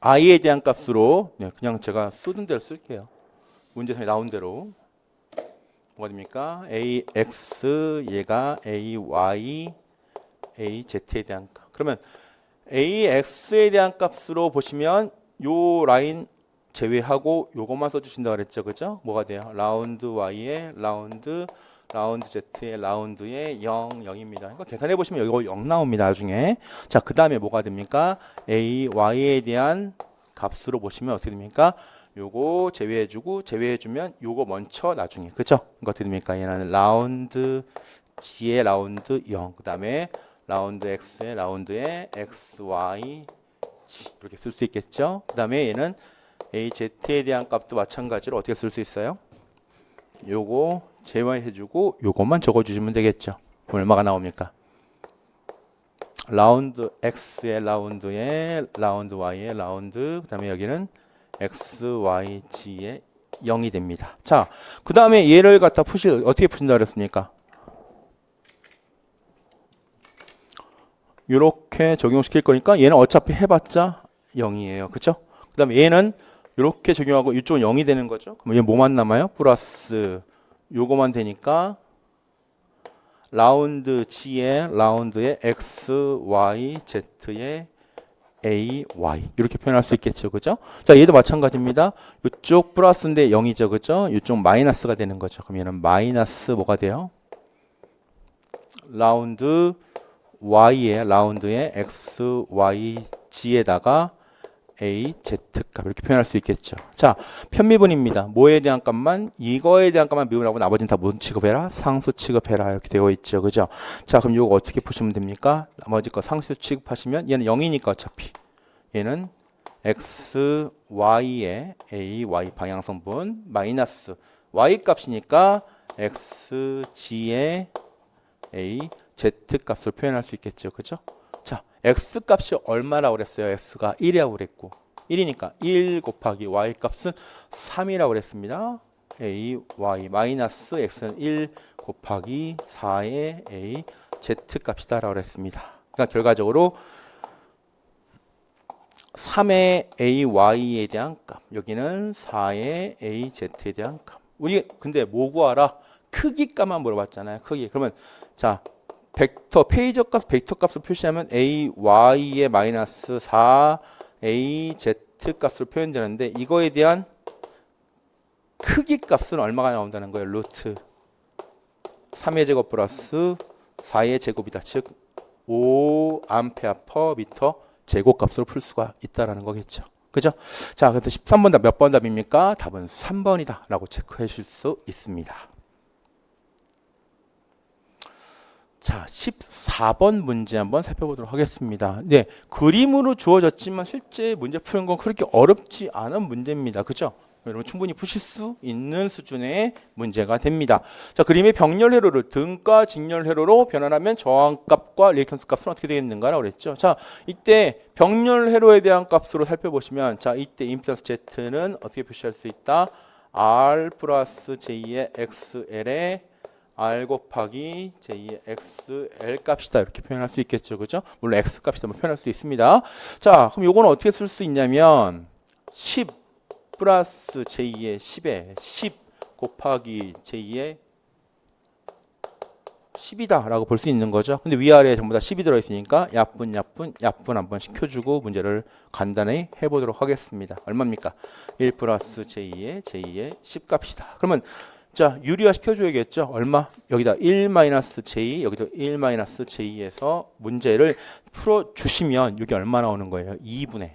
i에 대한 값으로 그냥 제가 쏟은 대로 쓸게요. 문제상에 나온 대로 뭐가 됩니까? ax 얘가 ay az에 대한 값. 그러면 ax에 대한 값으로 보시면 요 라인 제외하고 요것만 써주신다 그랬죠, 그죠? 뭐가 돼요? 라운드 y에 라운드 z의 라운드에 0, 0입니다. 그러니까 계산해 보시면 이거 0 나옵니다, 나중에. 자, 그 다음에 뭐가 됩니까? y에 대한 값으로 보시면 어떻게 됩니까? 요거 제외해주면 요거 먼저 나중에, 그죠? 이거 어떻게 됩니까? 얘는 라운드 g의 라운드 0, 그 다음에 라운드 x의 라운드에 xy g 이렇게 쓸 수 있겠죠? 그 다음에 얘는 az에 대한 값도 마찬가지로 어떻게 쓸 수 있어요? 요거 제외해주고 요것만 적어주시면 되겠죠. 얼마가 나옵니까? 라운드 x의 라운드에 라운드 y의 라운드, 그 다음에 여기는 xyg의 0이 됩니다. 자, 그 다음에 얘를 갖다 어떻게 푸신다 그랬습니까? 이렇게 적용시킬 거니까 얘는 어차피 해봤자 0이에요. 그쵸? 그 다음에 얘는 이렇게 적용하고 이쪽은 0이 되는 거죠. 그럼 얘 뭐만 남아요? 플러스 요거만 되니까 라운드 G의 라운드의 X, Y, Z의 A, Y 이렇게 표현할 수 있겠죠. 그죠? 자, 얘도 마찬가지입니다. 이쪽 플러스인데 0이죠. 그죠? 이쪽 마이너스가 되는 거죠. 그럼 얘는 마이너스 뭐가 돼요? 라운드 Y의 라운드의 X, Y, G에다가 A, Z 값 이렇게 표현할 수 있겠죠. 자, 편미분입니다. 뭐에 대한 값만? 이거에 대한 값만 미분하고 나머지는 다 뭔 취급해라? 상수 취급해라 이렇게 되어 있죠. 그죠? 자, 그럼 이거 어떻게 푸시면 됩니까? 나머지 거 상수 취급하시면 얘는 0이니까 어차피 얘는 X, Y의 A, Y 방향성분 마이너스 Y 값이니까 X, G의 A, Z 값을 표현할 수 있겠죠. 그죠? 자, x 값이 얼마라고 그랬어요? x가 1이라고 그랬고 1이니까 1 곱하기 y 값은 3이라고 그랬습니다. a, y 마이너스 x는 1 곱하기 4의 a, z 값이다 라고 그랬습니다. 그러니까 결과적으로 3의 a, y에 대한 값, 여기는 4의 a, z에 대한 값. 우리 근데 뭐 구하라? 크기 값만 물어봤잖아요. 크기. 그러면 자, 페이저 값, 벡터 값을 표시하면 a, y의 마이너스 4, a, z 값으로 표현되는데 이거에 대한 크기 값은 얼마가 나온다는 거예요? 루트 3의 제곱 플러스 4의 제곱이다. 즉 5 암페어 퍼 미터 제곱 값으로 풀 수가 있다라는 거겠죠. 그죠? 자, 그래서 13번 답 몇 번 답입니까? 답은 3번이다 라고 체크해 주실 수 있습니다. 자, 14번 문제 한번 살펴보도록 하겠습니다. 네, 그림으로 주어졌지만 실제 문제 푸는 건 그렇게 어렵지 않은 문제입니다. 그죠? 여러분 충분히 푸실 수 있는 수준의 문제가 됩니다. 자, 그림의 병렬 회로를 등가 직렬 회로로 변환하면 저항값과 리액턴스 값은 어떻게 되겠는가라고 그랬죠. 자, 이때 병렬 회로에 대한 값으로 살펴보시면 자, 이때 임피던스 Z는 어떻게 표시할 수 있다? R 플러스 J의 XL에 R 곱하기 J의 XL 값이다 이렇게 표현할 수 있겠죠. 그죠? 물론 X 값이다 표현할 수 있습니다. 자, 그럼 요거는 어떻게 쓸 수 있냐면 10 플러스 J의 10에 10 곱하기 J의 10이다 라고 볼 수 있는 거죠. 근데 위아래에 전부 다 10이 들어있으니까 약분 한번 시켜주고 문제를 간단히 해보도록 하겠습니다. 얼마입니까? 1 플러스 J의 10 값이다. 그러면 자, 유리화 시켜줘야겠죠. 얼마? 여기다 1 마이너스 J, 여기도 1 마이너스 J에서 문제를 풀어주시면 여기 얼마 나오는 거예요? 2분의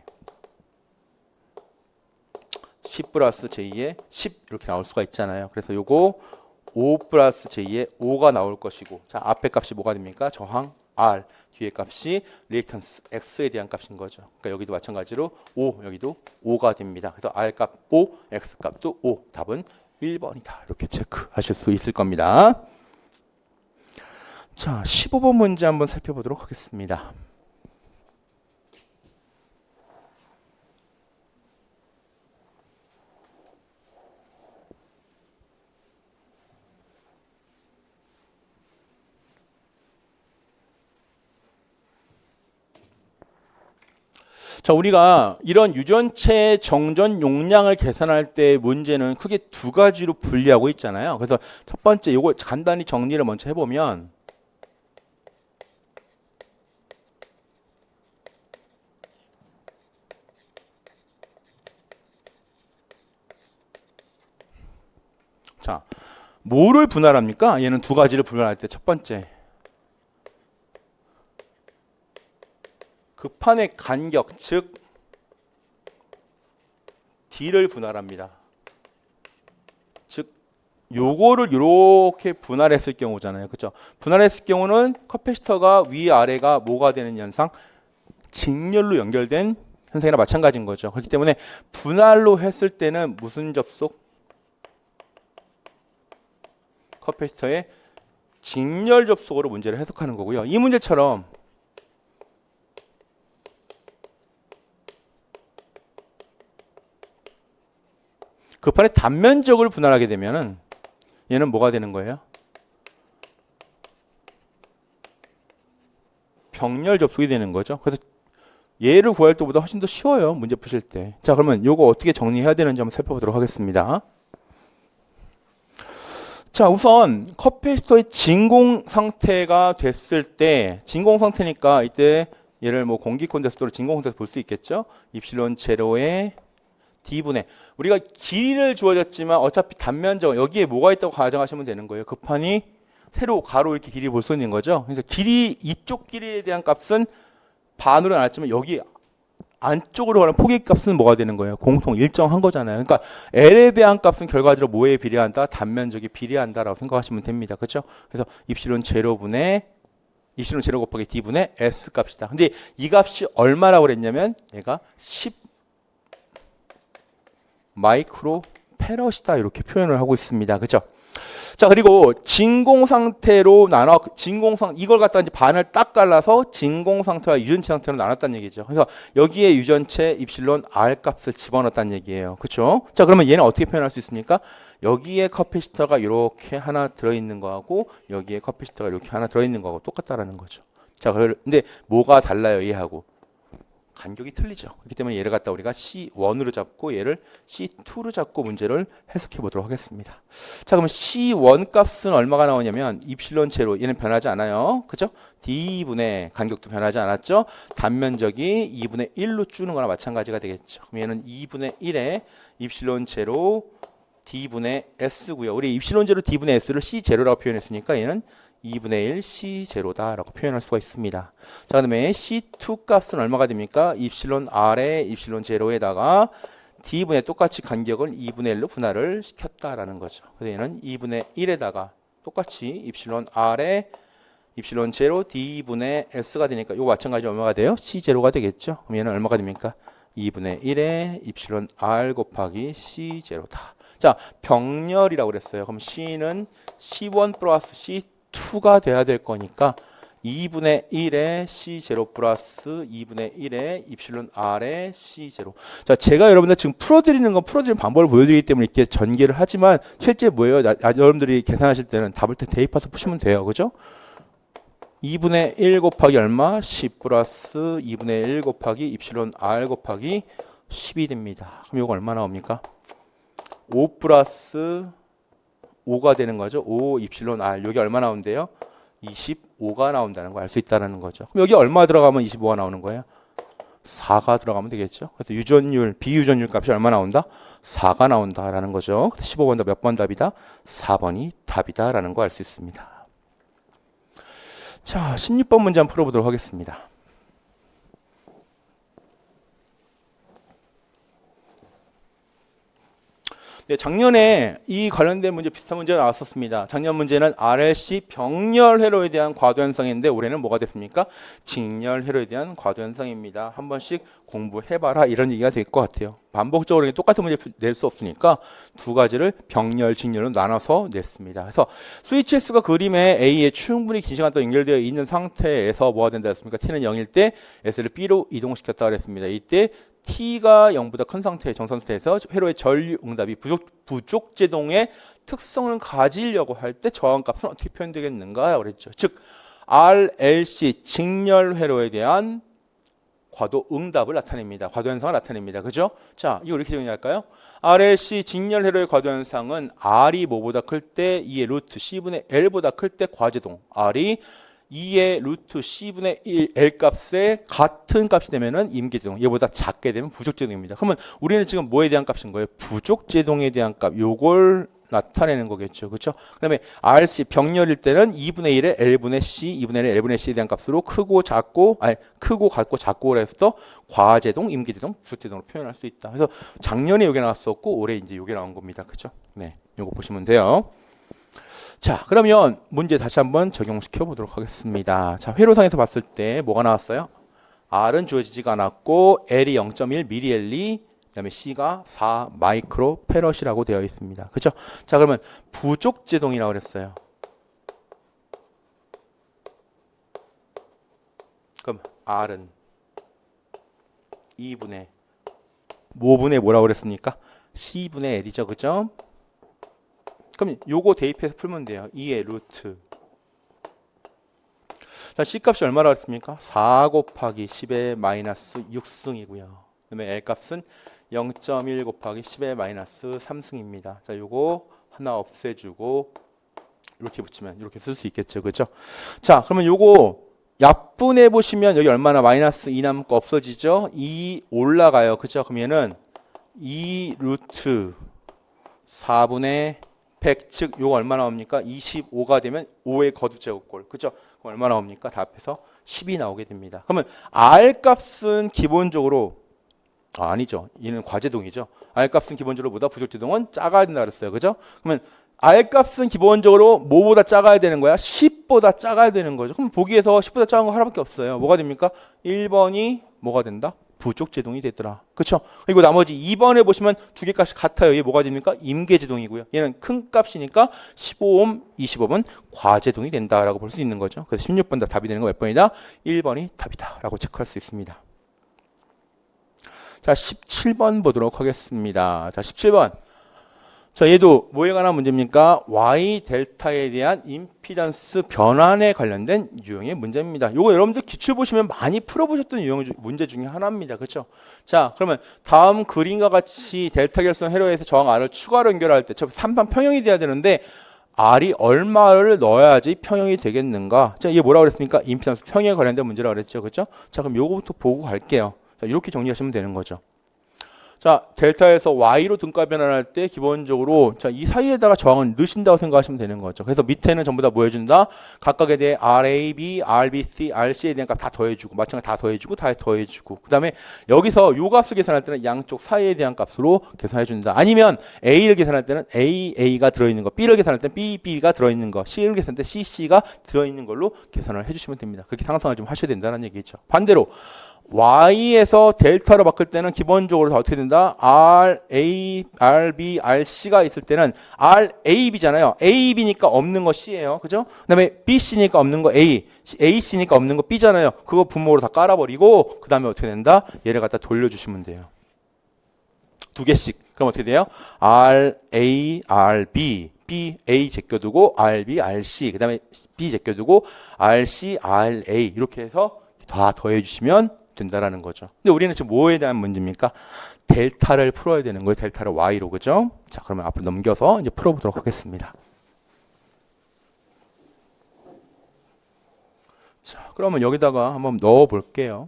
10 플러스 J의 10 이렇게 나올 수가 있잖아요. 그래서 요거 5 플러스 J의 5가 나올 것이고 자, 앞에 값이 뭐가 됩니까? 저항 R, 뒤에 값이 리액턴스 X에 대한 값인 거죠. 그러니까 여기도 마찬가지로 5, 여기도 5가 됩니다. 그래서 R 값 5, X 값도 5. 답은 1번이다. 이렇게 체크하실 수 있을 겁니다. 자, 15번 문제 한번 살펴보도록 하겠습니다. 자, 우리가 이런 유전체 정전 용량을 계산할 때 문제는 크게 두 가지로 분리하고 있잖아요. 그래서 첫 번째 이걸 간단히 정리를 먼저 해보면 자, 뭐를 분할합니까? 얘는 두 가지를 분할할 때 첫 번째 급한의 간격, 즉 D를 분할합니다. 즉 요거를 이렇게 분할했을 경우잖아요. 그렇죠? 분할했을 경우는 커패시터가 위아래가 뭐가 되는 현상? 직렬로 연결된 현상이나 마찬가지인 거죠. 그렇기 때문에 분할로 했을 때는 무슨 접속? 커패시터의 직렬 접속으로 문제를 해석하는 거고요. 이 문제처럼 급한의 단면적을 분할하게 되면은 얘는 뭐가 되는 거예요? 병렬 접속이 되는 거죠. 그래서 얘를 구할 때보다 훨씬 더 쉬워요. 문제 푸실 때. 자, 그러면 요거 어떻게 정리해야 되는지 한번 살펴보도록 하겠습니다. 자, 우선 커패시터의 진공 상태가 됐을 때 진공 상태니까 이때 얘를 뭐 공기 콘덴서로 진공 상태에서 볼 수 있겠죠. 입실론 제로의 D분의 우리가 길이를 주어졌지만 어차피 단면적 여기에 뭐가 있다고 가정하시면 되는 거예요. 급한이 세로 가로 이렇게 길이 볼 수 있는 거죠. 그래서 길이 이쪽 길이에 대한 값은 반으로 나왔지만 여기 안쪽으로 가는 폭의 값은 뭐가 되는 거예요? 공통 일정한 거잖아요. 그러니까 L에 대한 값은 결과적으로 뭐에 비례한다? 단면적에 비례한다라고 생각하시면 됩니다. 그렇죠? 그래서 입실론 제로분의 입실론 제로 곱하기 D분의 S 값이다. 근데 이 값이 얼마라고 그랬냐면 얘가 10 마이크로 페럿이다 이렇게 표현을 하고 있습니다. 그렇죠? 자, 그리고 진공 상태로 나눠 이걸 갖다 이제 반을 딱 갈라서 진공 상태와 유전체 상태로 나눴다는 얘기죠. 그래서 여기에 유전체 입실론 R 값을 집어넣었다는 얘기예요. 그렇죠? 자, 그러면 얘는 어떻게 표현할 수 있습니까? 여기에 커패시터가 이렇게 하나 들어 있는 거하고 여기에 커패시터가 이렇게 하나 들어 있는 거하고 똑같다라는 거죠. 자, 근데 뭐가 달라요, 얘하고? 간격이 틀리죠. 그렇기 때문에 얘를 갖다 우리가 C1으로 잡고 얘를 C2로 잡고 문제를 해석해 보도록 하겠습니다. 자, 그러면 C1 값은 얼마가 나오냐면 입실론 제로 얘는 변하지 않아요. 그죠? D분의 간격도 변하지 않았죠. 단면적이 2분의 1로 주는 거나 마찬가지가 되겠죠. 그럼 얘는 2분의 1에 입실론 제로 D분의 S고요. 우리 입실론 제로 D분의 S를 C0라고 표현했으니까 얘는 2분의 1 C0다라고 표현할 수가 있습니다. 자, 그다음에 C2 값은 얼마가 됩니까? 입실론 R에 입실론 제로에다가 D분의 똑같이 간격을 2분의 1로 분할을 시켰다라는 거죠. 그래서 얘는 2분의 1에다가 똑같이 입실론 R에 입실론 제로 D분의 S가 되니까 이거 마찬가지로 얼마가 돼요? C0가 되겠죠. 그럼 얘는 얼마가 됩니까? 2분의 1에 입실론 R 곱하기 C0다. 자, 병렬이라고 그랬어요. 그럼 C는 C1 플러스 C2가 돼야 될 거니까 2분의 1에 C0 플러스 2분의 1에 입실론 R에 C0. 자, 제가 여러분들 지금 풀어드리는 방법을 보여드리기 때문에 이렇게 전개를 하지만 실제 뭐예요? 여러분들이 계산하실 때는 답을 대입해서 푸시면 돼요. 그죠? 2분의 1 곱하기 얼마? 10 플러스 2분의 1 곱하기 입실론 R 곱하기 10이 됩니다. 그럼 이거 얼마 나옵니까? 5 플러스 5가 되는 거죠. 5 입실론 R. 여기 얼마 나온대요? 25가 나온다는 거 알 수 있다는 거죠. 그럼 여기 얼마 들어가면 25가 나오는 거예요? 4가 들어가면 되겠죠. 그래서 유전율, 비유전율 값이 얼마 나온다? 4가 나온다라는 거죠. 15번 답 몇 번 답이다? 4번이 답이다라는 거 알 수 있습니다. 자, 16번 문제 한번 풀어보도록 하겠습니다. 네, 작년에 이 관련된 문제 비슷한 문제가 나왔었습니다. 작년 문제는 RLC 병렬 회로에 대한 과도 현상인데 올해는 뭐가 됐습니까? 직렬 회로에 대한 과도 현상입니다. 한 번씩 공부해봐라 이런 얘기가 될 것 같아요. 반복적으로 똑같은 문제 낼 수 없으니까 두 가지를 병렬, 직렬로 나눠서 냈습니다. 그래서 스위치 S가 그림에 A에 충분히 긴 시간 동안 연결되어 있는 상태에서 뭐가 된다 했습니까? T는 0일 때 S를 B로 이동시켰다 그랬습니다. 이때 T가 0보다 큰 상태의 정상태에서 회로의 전류 응답이 부족 제동의 특성을 가지려고 할 때 저항값은 어떻게 표현되겠는가 라고 그랬죠. 즉 RLC 직렬 회로에 대한 과도 응답을 나타냅니다. 과도 현상을 나타냅니다. 그죠? 자, 이거 이렇게 정리할까요? RLC 직렬 회로의 과도 현상은 R이 뭐보다 클 때 2의 루트 C분의 L보다 클 때 과제동. R이 2의 루트 C분의 1 L 값에 같은 값이 되면은 임계제동. 얘보다 작게 되면 부족제동입니다. 그러면 우리는 지금 뭐에 대한 값인 거예요? 부족제동에 대한 값. 요걸 나타내는 거겠죠. 그렇죠? 그다음에 RC 병렬일 때는 2분의 1에 L분의 C, 2분의 1에 L분의 C에 대한 값으로 크고 작고, 아니 크고 같고 작고를 해서 과제동, 임계제동, 부족제동으로 표현할 수 있다. 그래서 작년에 요게 나왔었고 올해 이제 요게 나온 겁니다. 그렇죠? 네, 요거 보시면 돼요. 자, 그러면 문제 다시 한번 적용시켜 보도록 하겠습니다. 자, 회로상에서 봤을 때 뭐가 나왔어요? R은 주어지지가 않았고 L이 0.1mL, 그다음에 C가 4 마이크로 페럿이라고 되어 있습니다. 그렇죠? 자, 그러면 부족제동이라고 그랬어요. 그럼 R은 2분의 뭐분의 뭐라고 그랬습니까? C분의 L이죠. 그죠? 그럼 요거 대입해서 풀면 돼요. 2의 루트. 자, C값이 얼마라고 했습니까? 4 곱하기 10의 마이너스 6승이고요. 그다음에 L값은 0.1 곱하기 10의 마이너스 3승입니다. 자, 요거 하나 없애주고 이렇게 붙이면 이렇게 쓸 수 있겠죠. 그죠? 자, 그러면 요거 약분해 보시면 여기 얼마나 마이너스 2 남고 없어지죠? 2 올라가요. 그죠? 그러면은 2 루트 4분의 100, 즉 요거 얼마 나옵니까? 25가 되면 5의 거듭제곱골. 그죠? 그럼 얼마 나옵니까? 다 합해서 10이 나오게 됩니다. 그러면 R 값은 기본적으로 아니죠. 얘는 과제동이죠. R 값은 기본적으로 보다 부족제동은 작아야 된다 그랬어요. 그죠? 그러면 R 값은 기본적으로 뭐보다 작아야 되는 거야? 10보다 작아야 되는 거죠. 그럼 보기에서 10보다 작은 거 하나밖에 없어요. 뭐가 됩니까? 1번이 뭐가 된다? 부족제동이 되더라. 그렇죠? 그리고 나머지 2번에 보시면 두 개 값이 같아요. 얘 뭐가 됩니까? 임계제동이고요. 얘는 큰 값이니까 15옴, 25번 과제동이 된다라고 볼 수 있는 거죠. 그래서 16번 다 답이 되는 거 몇 번이다? 1번이 답이다 라고 체크할 수 있습니다. 자, 17번 보도록 하겠습니다. 자, 17번. 자, 얘도 뭐에 관한 문제입니까? Y 델타에 대한 임피던스 변환에 관련된 유형의 문제입니다. 요거 여러분들 기출 보시면 많이 풀어보셨던 유형 문제 중에 하나입니다. 그렇죠? 자, 그러면 다음 그림과 같이 델타 결선 회로에서 저항 R을 추가로 연결할 때 3판 평형이 돼야 되는데 R이 얼마를 넣어야지 평형이 되겠는가? 자, 이게 뭐라고 그랬습니까? 임피던스 평형에 관련된 문제라고 그랬죠. 그렇죠? 자, 그럼 요거부터 보고 갈게요. 자, 이렇게 정리하시면 되는 거죠. 자, 델타에서 Y로 등가 변환할 때 기본적으로 자, 이 사이에다가 저항을 넣으신다고 생각하시면 되는 거죠. 그래서 밑에는 전부 다 뭐 해준다? 각각에 대해 RAB, RBC, RC에 대한 값 다 더해주고 마찬가지 다 더해주고 다 더해주고 그 다음에 여기서 요 값을 계산할 때는 양쪽 사이에 대한 값으로 계산해준다. 아니면 A를 계산할 때는 A가 들어있는 거, B를 계산할 때는 B가 들어있는 거, C를 계산할 때 CC가 들어있는 걸로 계산을 해주시면 됩니다. 그렇게 상상을 좀 하셔야 된다는 얘기죠. 반대로 Y에서 델타로 바꿀 때는 기본적으로 어떻게 된다? RA, RB, RC가 있을 때는 RAB잖아요. AB니까 없는 거 C예요. 그죠? 그 다음에 BC니까 없는 거 A, AC니까 없는 거 B잖아요. 그거 분모로 다 깔아버리고 그 다음에 어떻게 된다? 얘를 갖다 돌려주시면 돼요. 두 개씩. 그럼 어떻게 돼요? RA, RB, B, A 제껴두고 RB, RC, 그 다음에 B 제껴두고 RC, RA 이렇게 해서 다 더해주시면 된다라는 거죠. 근데 우리는 지금 뭐에 대한 문제입니까? 델타를 풀어야 되는 거예요. 델타를 Y로. 그죠? 자, 그러면 앞으로 넘겨서 이제 풀어보도록 하겠습니다. 자, 그러면 여기다가 한번 넣어 볼게요.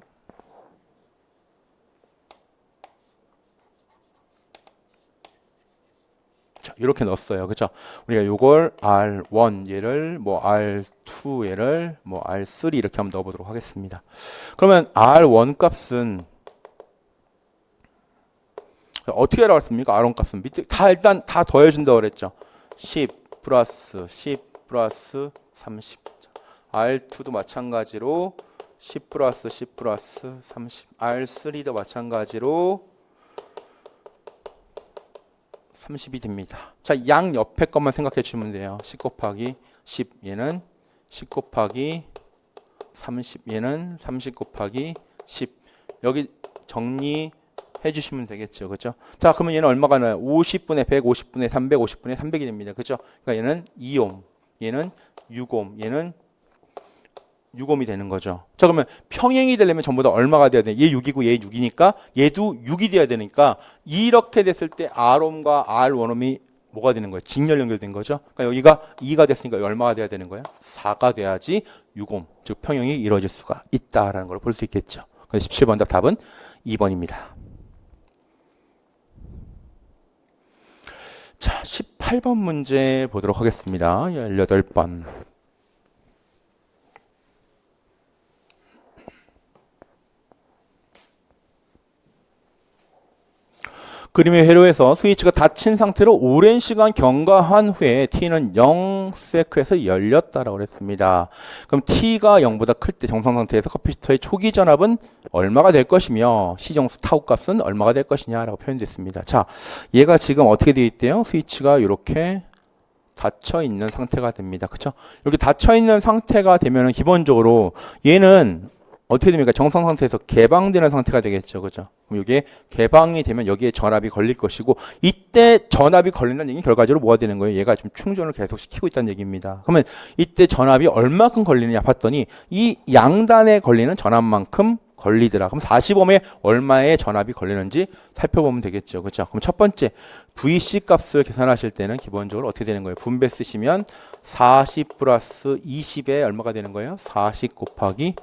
자, 이렇게 넣었어요. 그죠? 우리가 요걸 R1 얘를 뭐 R2 얘를 뭐 R3 이렇게 한번 넣어 보도록 하겠습니다. 그러면 R1 값은 어떻게 하라고 했습니까? R1 값은 밑에 다 일단 다 더해 준다고 그랬죠. 10 플러스 10 플러스 30. R2도 마찬가지로 10 플러스 10 플러스 30. R3도 마찬가지로 30이 됩니다. 자, 양 옆에 것만 생각해 주시면 돼요. 10 곱하기 10 얘는 10 곱하기 30 얘는 30 곱하기 10 여기 정리해 주시면 되겠죠. 그렇죠? 자, 그러면 얘는 얼마가 나요? 50분의 100, 50분의 300, 50분의 300이 됩니다. 그렇죠? 그러니까 얘는 2옴, 얘는 6옴, 얘는 6옴이 되는 거죠. 자, 그러면 평행이 되려면 전부 다 얼마가 돼야 돼? 얘 6이고 얘 6이니까 얘도 6이 돼야 되니까 이렇게 됐을 때 R옴과 R1옴이 뭐가 되는 거예요? 직렬 연결된 거죠. 그러니까 여기가 2가 됐으니까 여기 얼마가 돼야 되는 거예요? 4가 돼야지 6옴, 즉 평형이 이루어질 수가 있다라는 걸 볼 수 있겠죠. 그래서 17번 답은 2번입니다. 자, 18번 문제 보도록 하겠습니다. 18번. 그림의 회로에서 스위치가 닫힌 상태로 오랜 시간 경과한 후에 t는 0세크에서 열렸다라고 그랬습니다. 그럼 t가 0보다 클 때 정상 상태에서 커피시터의 초기 전압은 얼마가 될 것이며 시정수 타우 값은 얼마가 될 것이냐라고 표현됐습니다. 자, 얘가 지금 어떻게 되어 있대요? 스위치가 이렇게 닫혀 있는 상태가 됩니다. 그렇죠? 이렇게 닫혀 있는 상태가 되면은 기본적으로 얘는 어떻게 됩니까? 정상 상태에서 개방되는 상태가 되겠죠. 그죠? 그럼 이게 개방이 되면 여기에 전압이 걸릴 것이고 이때 전압이 걸린다는 얘기는 결과적으로 뭐가 되는 거예요? 얘가 지금 충전을 계속 시키고 있다는 얘기입니다. 그러면 이때 전압이 얼마큼 걸리느냐 봤더니 이 양단에 걸리는 전압만큼 걸리더라. 그럼 40옴에 얼마의 전압이 걸리는지 살펴보면 되겠죠. 그렇죠? 그럼 첫 번째 VC 값을 계산하실 때는 기본적으로 어떻게 되는 거예요? 분배 쓰시면 40 플러스 20에 얼마가 되는 거예요? 40 곱하기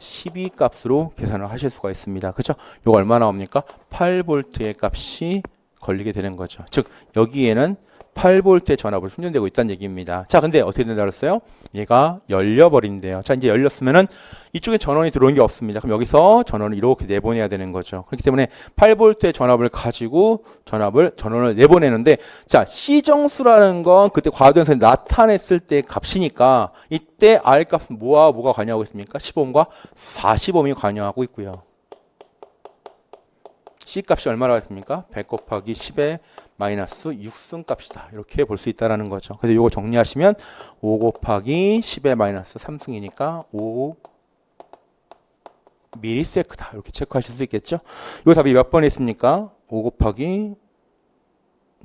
12 값으로 계산을 하실 수가 있습니다. 그렇죠? 이거 얼마 나옵니까? 8V의 값이 걸리게 되는 거죠. 즉 여기에는 8V의 전압을 충전되고 있다는 얘기입니다. 자, 근데 어떻게 된다 그랬어요? 얘가 열려버린대요. 자, 이제 열렸으면은 이쪽에 전원이 들어온 게 없습니다. 그럼 여기서 전원을 이렇게 내보내야 되는 거죠. 그렇기 때문에 8V의 전압을 가지고 전원을 내보내는데, 자, 시정수라는 건 그때 과도현상에 나타냈을 때 값이니까 이때 R 값은 뭐와 뭐가 관여하고 있습니까? 10옴과 40옴이 관여하고 있고요. C 값이 얼마라고 했습니까? 100 곱하기 10에 마이너스 6승 값이다. 이렇게 볼 수 있다는 거죠. 그래서 이거 정리하시면 5 곱하기 10에 마이너스 3승이니까 5 미리세크다. 이렇게 체크하실 수 있겠죠. 이거 답이 몇 번에 있습니까? 5 곱하기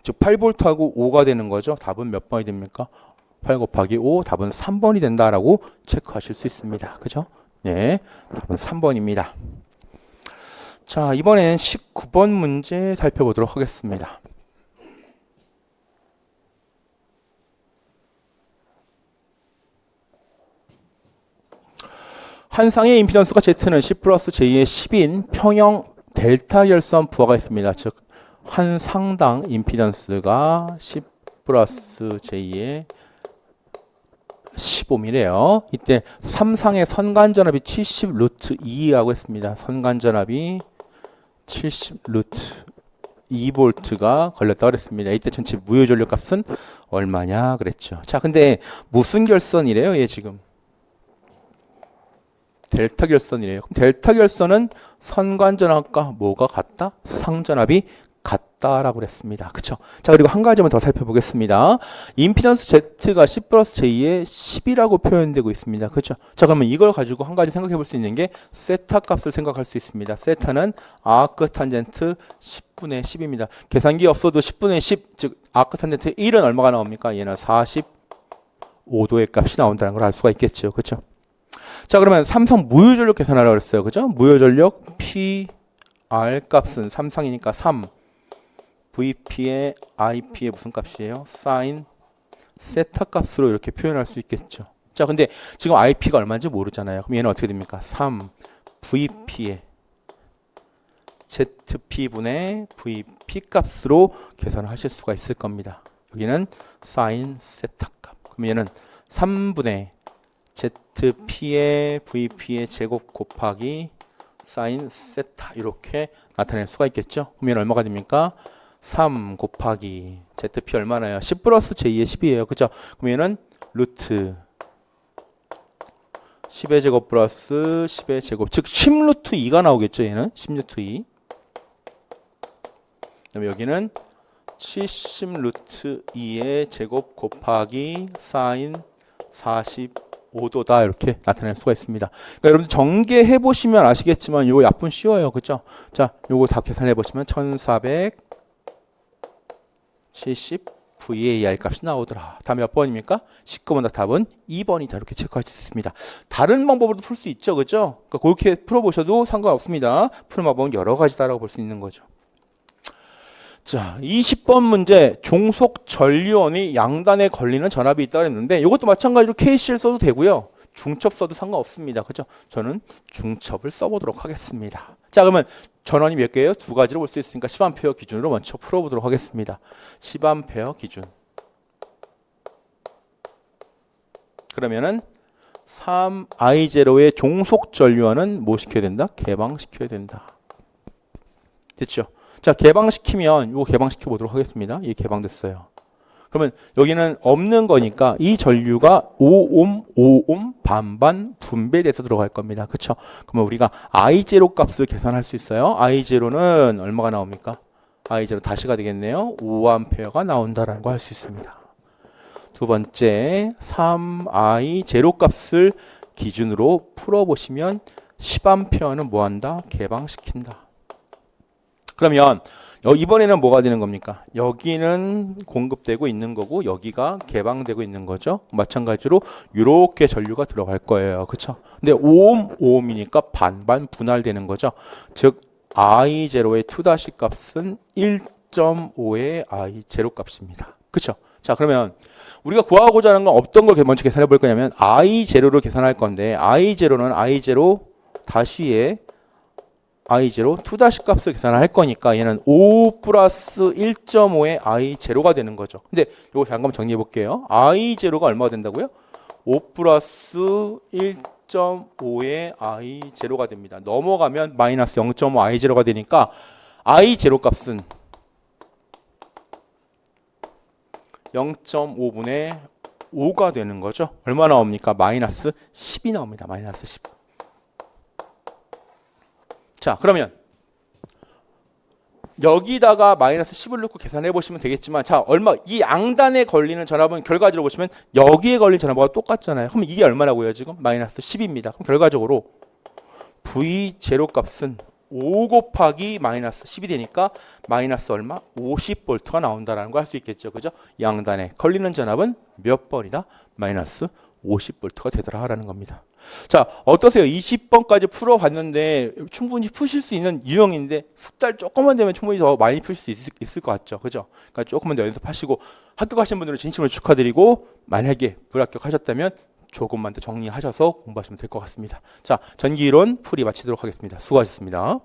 즉 8V하고 5가 되는 거죠. 답은 몇 번이 됩니까? 8 곱하기 5 답은 3번이 된다라고 체크하실 수 있습니다. 그죠? 네, 답은 3번입니다. 자, 이번엔 19번 문제 살펴보도록 하겠습니다. 한 쌍의 임피던스가 Z는 10 플러스 J의 10인 평형 델타 결선 부하가 있습니다. 즉, 한 상당 임피던스가 10 플러스 J의 15이래요. 이때 3상의 선간전압이 70 루트 2라고 했습니다. 선간전압이 70 루트 2볼트가 걸렸다고 그랬습니다. 이때 전체 무효전력 값은 얼마냐 그랬죠. 자, 근데 무슨 결선이래요? 얘 지금 델타 결선이래요. 그럼 델타 결선은 선관전압과 뭐가 같다? 상전압이 같다라고 그랬습니다. 그쵸? 자, 그리고 한 가지만 더 살펴보겠습니다. 임피던스 Z가 10 플러스 J의 10이라고 표현되고 있습니다. 그쵸? 자, 그러면 이걸 가지고 한 가지 생각해 볼 수 있는 게 세타 값을 생각할 수 있습니다. 세타는 아크 탄젠트 10분의 10입니다. 계산기 없어도 10분의 10, 즉 아크 탄젠트 1은 얼마가 나옵니까? 얘는 45도의 값이 나온다는 걸 알 수가 있겠죠. 그쵸? 자, 그러면 삼성 무효전력 계산하라고 그랬어요. 그죠? 무효전력 PR 값은 삼성이니까 3. VP의 IP의 무슨 값이에요? 사인 세타 값으로 이렇게 표현할 수 있겠죠. 자, 근데 지금 IP가 얼마인지 모르잖아요. 그럼 얘는 어떻게 됩니까? 3 VP의 ZP분의 VP 값으로 계산을 하실 수가 있을 겁니다. 여기는 사인 세타 값. 그럼 얘는 3분의 ZP의 VP의 제곱 곱하기 사인 세타 이렇게 나타낼 수가 있겠죠. 그럼 얘는 얼마가 됩니까? 3 곱하기 ZP 얼마나요? 10 플러스 J의 10이에요. 그죠? 그럼 얘는 루트 10의 제곱 플러스 10의 제곱 즉 10 루트 2가 나오겠죠. 얘는 10 루트 2. 그다음에 여기는 70 루트 2의 제곱 곱하기 사인 45도다 이렇게 나타낼 수가 있습니다. 그러니까 여러분 전개해 보시면 아시겠지만 이거 약분 쉬워요. 그죠? 자, 요거 다 계산해 보시면 1470 VAR 값이 나오더라. 답이 몇 번입니까? 19번. 답은 2번이다. 이렇게 체크할 수 있습니다. 다른 방법으로도 풀 수 있죠. 그죠? 그러니까 그렇게 풀어보셔도 상관없습니다. 푸는 방법은 여러 가지다라고 볼 수 있는 거죠. 자, 20번 문제. 종속 전류원이 양단에 걸리는 전압이 있다고 했는데 이것도 마찬가지로 KCL 써도 되고요. 중첩 써도 상관없습니다. 그죠? 저는 중첩을 써보도록 하겠습니다. 자, 그러면 전원이 몇 개예요? 두 가지로 볼 수 있으니까 10A 기준으로 먼저 풀어보도록 하겠습니다. 10A 기준. 그러면은 3I0의 종속 전류원은 뭐 시켜야 된다? 개방시켜야 된다. 됐죠? 자, 개방시키면 이거 개방시켜 보도록 하겠습니다. 이게 개방됐어요. 그러면 여기는 없는 거니까 이 전류가 5옴, 5옴 반반 분배돼서 들어갈 겁니다. 그렇죠? 그러면 우리가 I0 값을 계산할 수 있어요. I0는 얼마가 나옵니까? I0 다시가 되겠네요. 5A가 나온다라는 거 할 수 있습니다. 두 번째, 3I0 값을 기준으로 풀어보시면 10A는 뭐 한다? 개방시킨다. 그러면 이번에는 뭐가 되는 겁니까? 여기는 공급되고 있는 거고 여기가 개방되고 있는 거죠. 마찬가지로 이렇게 전류가 들어갈 거예요. 그렇죠? 근데 5옴, 5옴이니까 반반 분할되는 거죠. 즉 I0의 2' 값은 1.5의 I0 값입니다. 그렇죠? 자, 그러면 우리가 구하고자 하는 건 어떤 걸 먼저 계산해 볼 거냐면 I0를 계산할 건데 I0는 I0 다시에 I0 2' 값을 계산을 할 거니까 얘는 5 플러스 1.5의 I0가 되는 거죠. 근데 이거 잠깐 정리해 볼게요. I0가 얼마가 된다고요? 5 플러스 1.5의 I0가 됩니다. 넘어가면 마이너스 0.5 I0가 되니까 I0 값은 0.5분의 5가 되는 거죠. 얼마 나옵니까? 마이너스 10이 나옵니다. 마이너스 10. 자, 그러면 여기다가 마이너스 10을 넣고 계산해 보시면 되겠지만 자, 이 양단에 걸리는 전압은 결과적으로 보시면 여기에 걸린 전압과 똑같잖아요. 그럼 이게 얼마라고요? 지금 마이너스 10입니다. 그럼 결과적으로 V0 값은 5 곱하기 마이너스 10이 되니까 마이너스 얼마? 50V가 나온다라는 거 할 수 있겠죠. 그죠? 양단에 걸리는 전압은 몇 번이다? 마이너스 50V가 되더라라는 겁니다. 자, 어떠세요? 20번까지 풀어봤는데 충분히 푸실 수 있는 유형인데 숙달 조금만 되면 충분히 더 많이 풀 수 있을 것 같죠. 그죠? 그러니까 조금만 더 연습하시고 합격하신 분들은 진심으로 축하드리고 만약에 불합격하셨다면 조금만 더 정리하셔서 공부하시면 될 것 같습니다. 자, 전기이론 풀이 마치도록 하겠습니다. 수고하셨습니다.